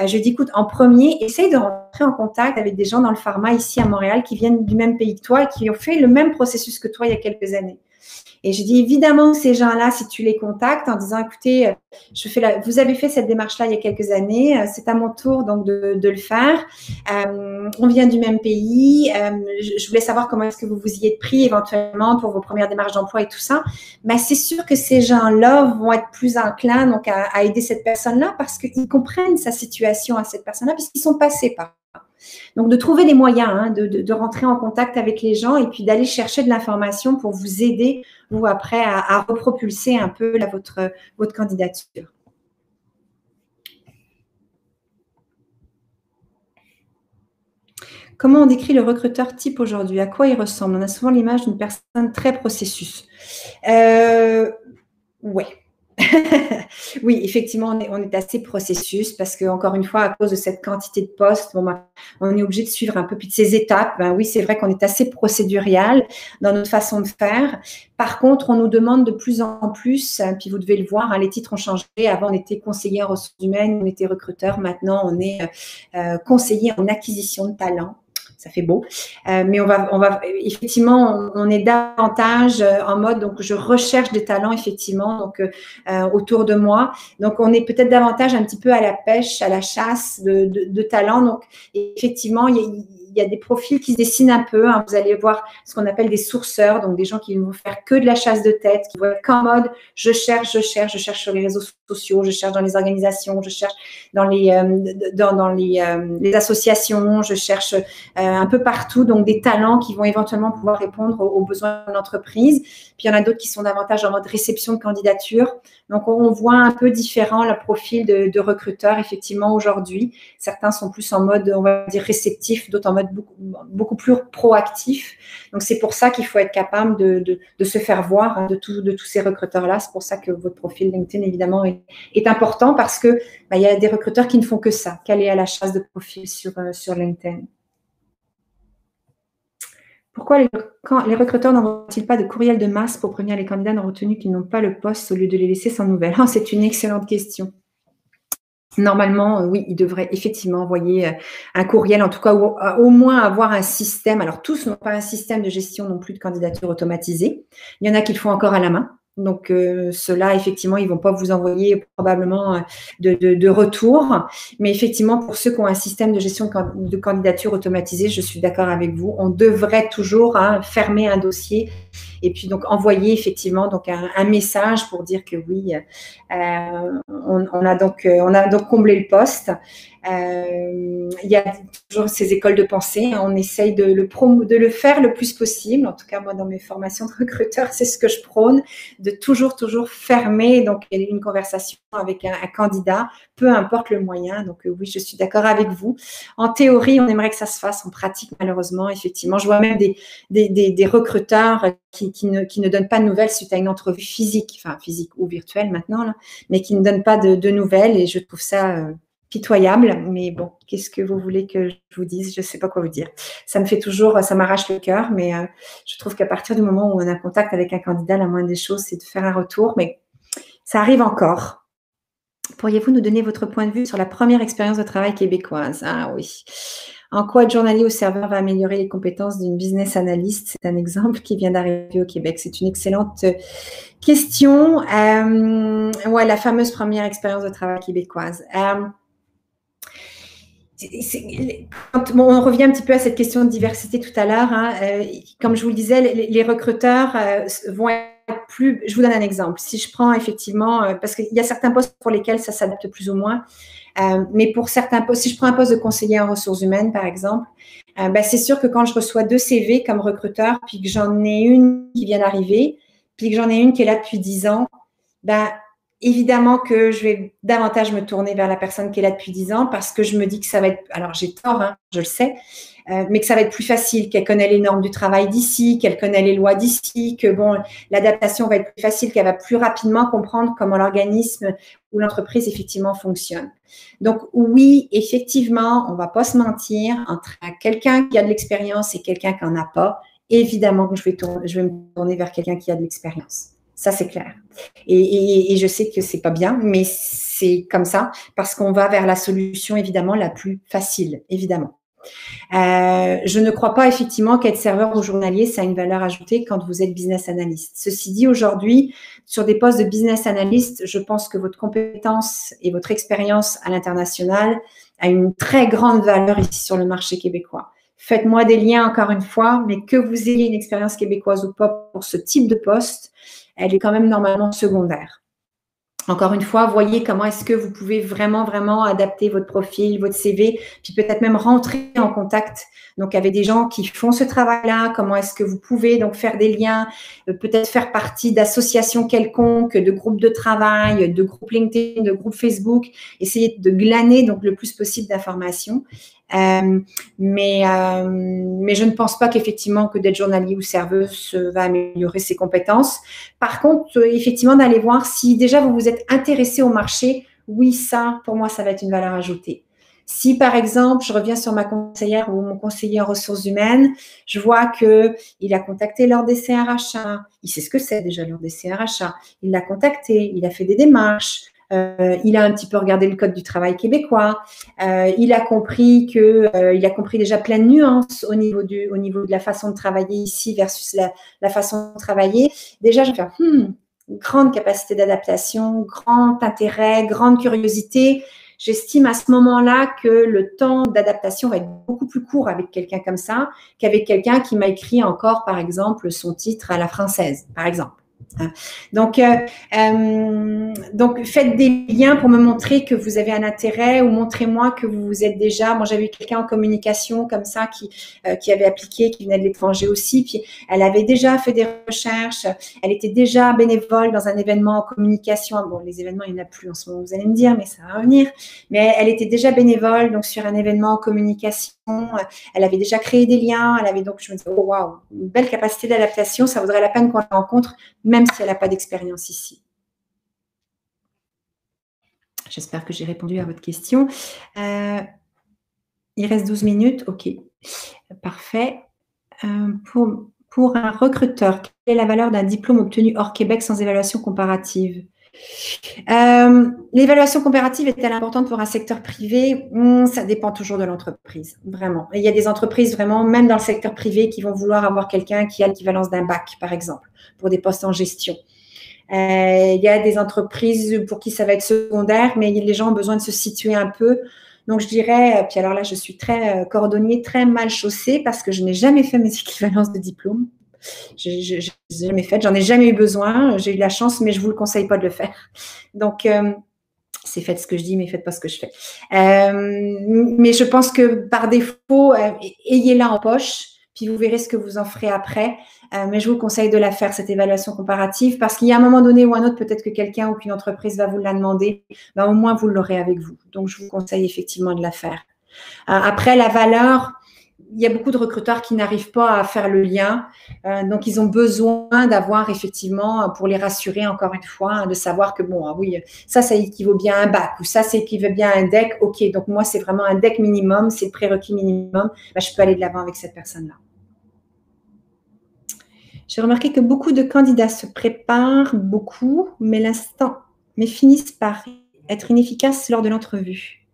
S1: Je lui ai dit, écoute, en premier, essaye de rentrer en contact avec des gens dans le pharma ici à Montréal qui viennent du même pays que toi et qui ont fait le même processus que toi il y a quelques années. Et je dis évidemment ces gens-là, si tu les contactes en disant, écoutez, vous avez fait cette démarche-là il y a quelques années, c'est à mon tour donc de le faire. On vient du même pays. Je voulais savoir comment est-ce que vous vous y êtes pris éventuellement pour vos premières démarches d'emploi et tout ça. Mais c'est sûr que ces gens-là vont être plus enclins donc à aider cette personne-là parce qu'ils comprennent sa situation à cette personne-là puisqu'ils sont passés par. Donc, de trouver des moyens de rentrer en contact avec les gens et puis d'aller chercher de l'information pour vous aider, vous, après, à repropulser un peu votre candidature. Comment on décrit le recruteur type aujourd'hui? À quoi il ressemble? On a souvent l'image d'une personne très processus. Ouais. Oui, effectivement, on est assez processus parce que, encore une fois, à cause de cette quantité de postes, on est obligé de suivre un peu puis de ces étapes. Ben oui, c'est vrai qu'on est assez procédurial dans notre façon de faire. Par contre, on nous demande de plus en plus, puis vous devez le voir, hein, les titres ont changé. Avant, on était conseiller en ressources humaines, on était recruteur. Maintenant, on est conseiller en acquisition de talent. Ça fait beau. Mais on va effectivement, on est davantage en mode, donc je recherche des talents effectivement, donc autour de moi. Donc on est peut-être davantage un petit peu à la pêche, à la chasse de talents. Donc effectivement, il y a des profils qui se dessinent un peu. Hein. Vous allez voir ce qu'on appelle des sourceurs, donc des gens qui vont faire que de la chasse de tête, qui vont être qu'en mode je cherche sur les réseaux sociaux, je cherche dans les organisations, je cherche dans les associations, je cherche un peu partout, donc des talents qui vont éventuellement pouvoir répondre aux besoins de l'entreprise. Puis il y en a d'autres qui sont davantage en mode réception de candidature. Donc on voit un peu différent le profil de recruteurs effectivement aujourd'hui. Certains sont plus en mode, on va dire, réceptif, d'autres en mode beaucoup plus proactif. Donc c'est pour ça qu'il faut être capable de se faire voir, hein, de tous ces recruteurs-là. C'est pour ça que votre profil LinkedIn évidemment est important parce que il y a des recruteurs qui ne font que ça, qu'aller à la chasse de profils sur LinkedIn. Pourquoi les recruteurs n'envoient-ils pas de courriel de masse pour prévenir les candidats non retenus qu'ils n'ont pas le poste au lieu de les laisser sans nouvelles? C'est une excellente question. Normalement, oui, ils devraient effectivement envoyer un courriel, en tout cas, au moins avoir un système. Alors, tous n'ont pas un système de gestion non plus de candidature automatisée. Il y en a qui le font encore à la main. Donc, ceux-là, effectivement, ils ne vont pas vous envoyer probablement de retour. Mais effectivement, pour ceux qui ont un système de gestion de candidature automatisée, je suis d'accord avec vous. On devrait toujours fermer un dossier et puis donc envoyer effectivement donc un message pour dire que oui, on a donc comblé le poste. Il y a toujours ces écoles de pensée. On essaye de le faire le plus possible. En tout cas, moi, dans mes formations de recruteur, c'est ce que je prône, de toujours fermer donc une conversation avec un candidat, peu importe le moyen. Donc oui, je suis d'accord avec vous. En théorie, on aimerait que ça se fasse. En pratique, malheureusement, effectivement, je vois même des recruteurs qui ne donnent pas de nouvelles suite à une entrevue physique ou virtuelle maintenant, là, mais qui ne donnent pas de nouvelles. Et je trouve ça pitoyable, mais bon, qu'est-ce que vous voulez que je vous dise? Je ne sais pas quoi vous dire. Ça m'arrache le cœur, mais je trouve qu'à partir du moment où on a contact avec un candidat, la moindre des choses, c'est de faire un retour, mais ça arrive encore. Pourriez-vous nous donner votre point de vue sur la première expérience de travail québécoise? Ah oui. En quoi être journalier au serveur va améliorer les compétences d'une business analyst? C'est un exemple qui vient d'arriver au Québec. C'est une excellente question. Ouais, la fameuse première expérience de travail québécoise. On revient un petit peu à cette question de diversité tout à l'heure. Comme je vous le disais, les recruteurs vont être plus. Je vous donne un exemple. Si je prends effectivement, parce qu'il y a certains postes pour lesquels ça s'adapte plus ou moins, mais pour certains postes, si je prends un poste de conseiller en ressources humaines, par exemple, c'est sûr que quand je reçois 2 CV comme recruteur, puis que j'en ai une qui vient d'arriver, puis que j'en ai une qui est là depuis 10 ans, évidemment que je vais davantage me tourner vers la personne qui est là depuis 10 ans parce que je me dis que ça va être, alors j'ai tort, je le sais, mais que ça va être plus facile, qu'elle connaît les normes du travail d'ici, qu'elle connaît les lois d'ici, que l'adaptation va être plus facile, qu'elle va plus rapidement comprendre comment l'organisme ou l'entreprise effectivement fonctionne. Donc oui, effectivement, on ne va pas se mentir, entre quelqu'un qui a de l'expérience et quelqu'un qui n'en a pas, évidemment que je vais me tourner vers quelqu'un qui a de l'expérience. Ça, c'est clair. Et je sais que c'est pas bien, mais c'est comme ça parce qu'on va vers la solution, évidemment, la plus facile, évidemment. Je ne crois pas effectivement qu'être serveur ou journalier, ça a une valeur ajoutée quand vous êtes business analyst. Ceci dit, aujourd'hui, sur des postes de business analyst, je pense que votre compétence et votre expérience à l'international a une très grande valeur ici sur le marché québécois. Faites-moi des liens encore une fois, mais que vous ayez une expérience québécoise ou pas pour ce type de poste, elle est quand même normalement secondaire. Encore une fois, voyez comment est-ce que vous pouvez vraiment adapter votre profil, votre CV, puis peut-être même rentrer en contact donc avec des gens qui font ce travail-là. Comment est-ce que vous pouvez donc faire des liens, peut-être faire partie d'associations quelconques, de groupes de travail, de groupes LinkedIn, de groupes Facebook, essayer de glaner donc le plus possible d'informations. Mais je ne pense pas qu'effectivement que d'être journalier ou serveuse va améliorer ses compétences. Par contre, effectivement, d'aller voir si déjà vous vous êtes intéressé au marché, oui, ça, pour moi, ça va être une valeur ajoutée. Si, par exemple, je reviens sur ma conseillère ou mon conseiller en ressources humaines, je vois qu'il a contacté l'ordre des CRHA, il sait ce que c'est déjà l'ordre des CRHA, il l'a contacté, il a fait des démarches, il a un petit peu regardé le code du travail québécois, il a compris déjà plein de nuances au niveau de la façon de travailler ici versus la façon de travailler. Déjà, je vais faire grande capacité d'adaptation, grand intérêt, grande curiosité. J'estime à ce moment-là que le temps d'adaptation va être beaucoup plus court avec quelqu'un comme ça qu'avec quelqu'un qui m'a écrit encore, par exemple, son titre à la française, par exemple. Donc, faites des liens pour me montrer que vous avez un intérêt ou montrez-moi que vous vous êtes déjà. Moi, j'avais quelqu'un en communication comme ça qui avait appliqué, qui venait de l'étranger aussi. Puis, elle avait déjà fait des recherches. Elle était déjà bénévole dans un événement en communication. Bon, les événements, il n'y en a plus en ce moment, vous allez me dire, mais ça va revenir. Mais elle était déjà bénévole donc sur un événement en communication. Elle avait déjà créé des liens. Elle avait donc, je me disais, oh waouh, une belle capacité d'adaptation. Ça vaudrait la peine qu'on la rencontre, même si elle n'a pas d'expérience ici. J'espère que j'ai répondu à votre question. Il reste 12 minutes. OK, parfait. Pour un recruteur, quelle est la valeur d'un diplôme obtenu hors Québec sans évaluation comparative? L'évaluation comparative est-elle importante pour un secteur privé? Ça dépend toujours de l'entreprise, vraiment. Il y a des entreprises vraiment, même dans le secteur privé, qui vont vouloir avoir quelqu'un qui a l'équivalence d'un bac, par exemple, pour des postes en gestion. Il y a des entreprises pour qui ça va être secondaire, mais les gens ont besoin de se situer un peu. Donc, je dirais, puis alors là, je suis très cordonnier, très mal chaussée parce que je n'ai jamais fait mes équivalences de diplôme. Je n'ai jamais fait, j'en ai jamais eu besoin. J'ai eu la chance, mais je ne vous le conseille pas de le faire. Donc, c'est faites ce que je dis, mais faites pas ce que je fais. Mais je pense que par défaut, ayez-la en poche, puis vous verrez ce que vous en ferez après. Mais je vous conseille de la faire, cette évaluation comparative, parce qu'il y a un moment donné ou un autre, peut-être que quelqu'un ou qu'une entreprise va vous la demander, ben, au moins vous l'aurez avec vous. Donc, je vous conseille effectivement de la faire. Après, la valeur, il y a beaucoup de recruteurs qui n'arrivent pas à faire le lien. Donc, ils ont besoin d'avoir effectivement, pour les rassurer encore une fois, de savoir que bon, oui, ça équivaut bien à un bac ou ça équivaut bien à un DEC. OK, donc moi, c'est vraiment un DEC minimum, c'est le prérequis minimum. Ben, je peux aller de l'avant avec cette personne-là. J'ai remarqué que beaucoup de candidats se préparent beaucoup, mais finissent par être inefficaces lors de l'entrevue.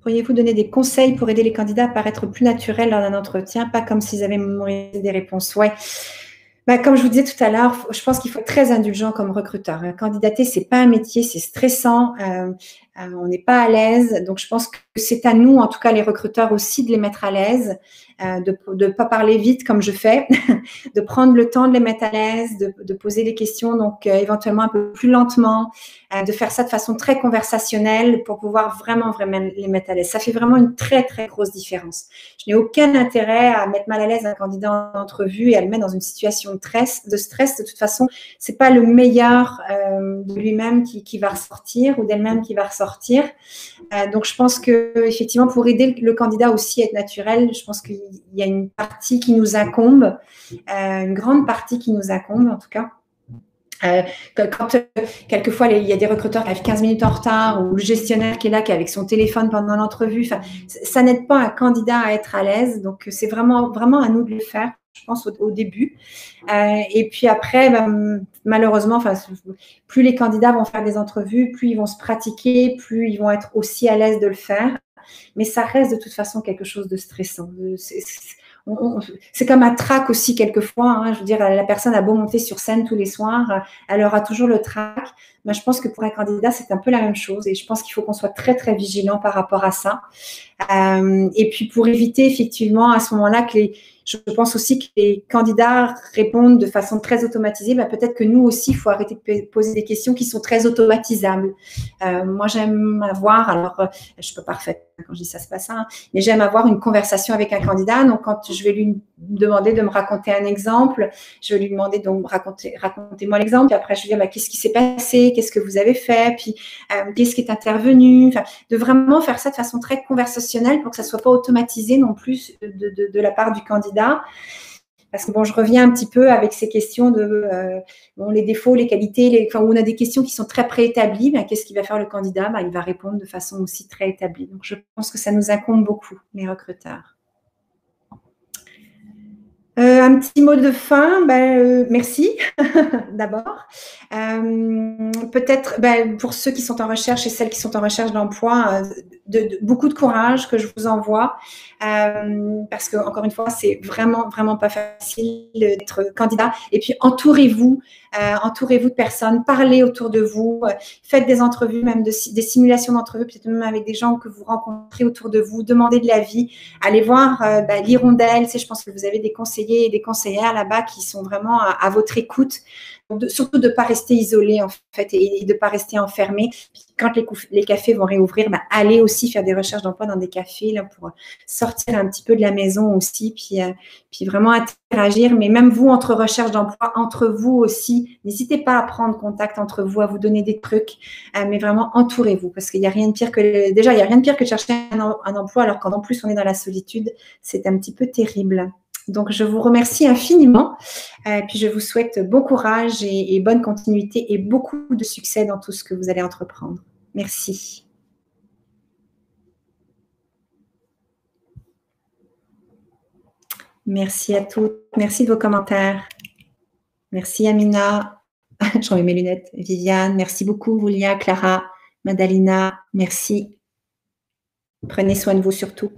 S1: Pourriez-vous donner des conseils pour aider les candidats à paraître plus naturels lors d'un entretien, pas comme s'ils avaient mémorisé des réponses? Ouais. Ben, comme je vous disais tout à l'heure, je pense qu'il faut être très indulgent comme recruteur. Candidater, c'est pas un métier, c'est stressant. On n'est pas à l'aise. Donc, je pense que c'est à nous, en tout cas les recruteurs aussi, de les mettre à l'aise, de ne pas parler vite comme je fais, de prendre le temps de les mettre à l'aise, de poser des questions, donc éventuellement un peu plus lentement, de faire ça de façon très conversationnelle pour pouvoir vraiment les mettre à l'aise. Ça fait vraiment une très, très grosse différence. Je n'ai aucun intérêt à mettre mal à l'aise un candidat en entrevue et à le mettre dans une situation de stress. De toute façon, c'est pas le meilleur de lui-même qui va ressortir ou d'elle-même qui va ressortir. Donc, je pense que effectivement, pour aider le candidat aussi à être naturel, je pense qu'il y a une partie qui nous incombe, une grande partie qui nous incombe en tout cas. Quand quelquefois il y a des recruteurs qui arrivent 15 minutes en retard ou le gestionnaire qui est là, qui est avec son téléphone pendant l'entrevue, ça n'aide pas un candidat à être à l'aise. Donc, c'est vraiment à nous de le faire, je pense, au début. Et puis après, malheureusement, plus les candidats vont faire des entrevues, plus ils vont se pratiquer, plus ils vont être aussi à l'aise de le faire. mais ça reste de toute façon quelque chose de stressant. C'est comme un trac aussi quelquefois. Hein. Je veux dire, la personne a beau monter sur scène tous les soirs, elle aura toujours le trac. Mais je pense que pour un candidat, c'est un peu la même chose. Et je pense qu'il faut qu'on soit très, très vigilant par rapport à ça. Et puis, pour éviter effectivement à ce moment-là je pense aussi que les candidats répondent de façon très automatisée. Ben, peut-être que nous aussi, il faut arrêter de poser des questions qui sont très automatisables. Moi, j'aime avoir, alors je ne suis pas parfaite quand je dis ça, c'est pas ça, hein, mais j'aime avoir une conversation avec un candidat. Donc, quand je vais lui demander de me raconter un exemple, je vais lui demander donc racontez-moi l'exemple. Puis après, je vais dire qu'est-ce qui s'est passé, qu'est-ce que vous avez fait, puis qu'est-ce qui est intervenu. Enfin, de vraiment faire ça de façon très conversationnelle pour que ça ne soit pas automatisé non plus de la part du candidat. Parce que bon, je reviens un petit peu avec ces questions de les défauts, les qualités, où on a des questions qui sont très préétablies. Ben, qu'est-ce qu'il va faire le candidat? Ben, il va répondre de façon aussi très établie. Donc, je pense que ça nous incombe beaucoup, les recruteurs. Un petit mot de fin, merci d'abord. Peut-être pour ceux qui sont en recherche et celles qui sont en recherche d'emploi, beaucoup de courage que je vous envoie parce que encore une fois, c'est vraiment, vraiment pas facile d'être candidat. Et puis, entourez-vous de personnes, parlez autour de vous, faites des entrevues, même des simulations d'entrevues, peut-être même avec des gens que vous rencontrez autour de vous, demandez de l'avis, allez voir l'Hirondelle. Je pense que vous avez des conseillers et des conseillères là-bas qui sont vraiment à votre écoute. Surtout de ne pas rester isolé en fait et de ne pas rester enfermé. Quand les cafés vont réouvrir, allez aussi faire des recherches d'emploi dans des cafés là, pour sortir un petit peu de la maison aussi, puis vraiment interagir. Mais même vous, entre recherche d'emploi, entre vous aussi, n'hésitez pas à prendre contact entre vous, à vous donner des trucs, mais vraiment entourez-vous parce qu'il n'y a rien de pire que il y a rien de pire que de chercher un emploi alors qu'en plus on est dans la solitude, c'est un petit peu terrible. Donc, je vous remercie infiniment. Puis, je vous souhaite bon courage et bonne continuité et beaucoup de succès dans tout ce que vous allez entreprendre. Merci. Merci à toutes. Merci de vos commentaires. Merci Amina. Je remets mes lunettes. Viviane, merci beaucoup. Julia, Clara, Madalina, merci. Prenez soin de vous surtout.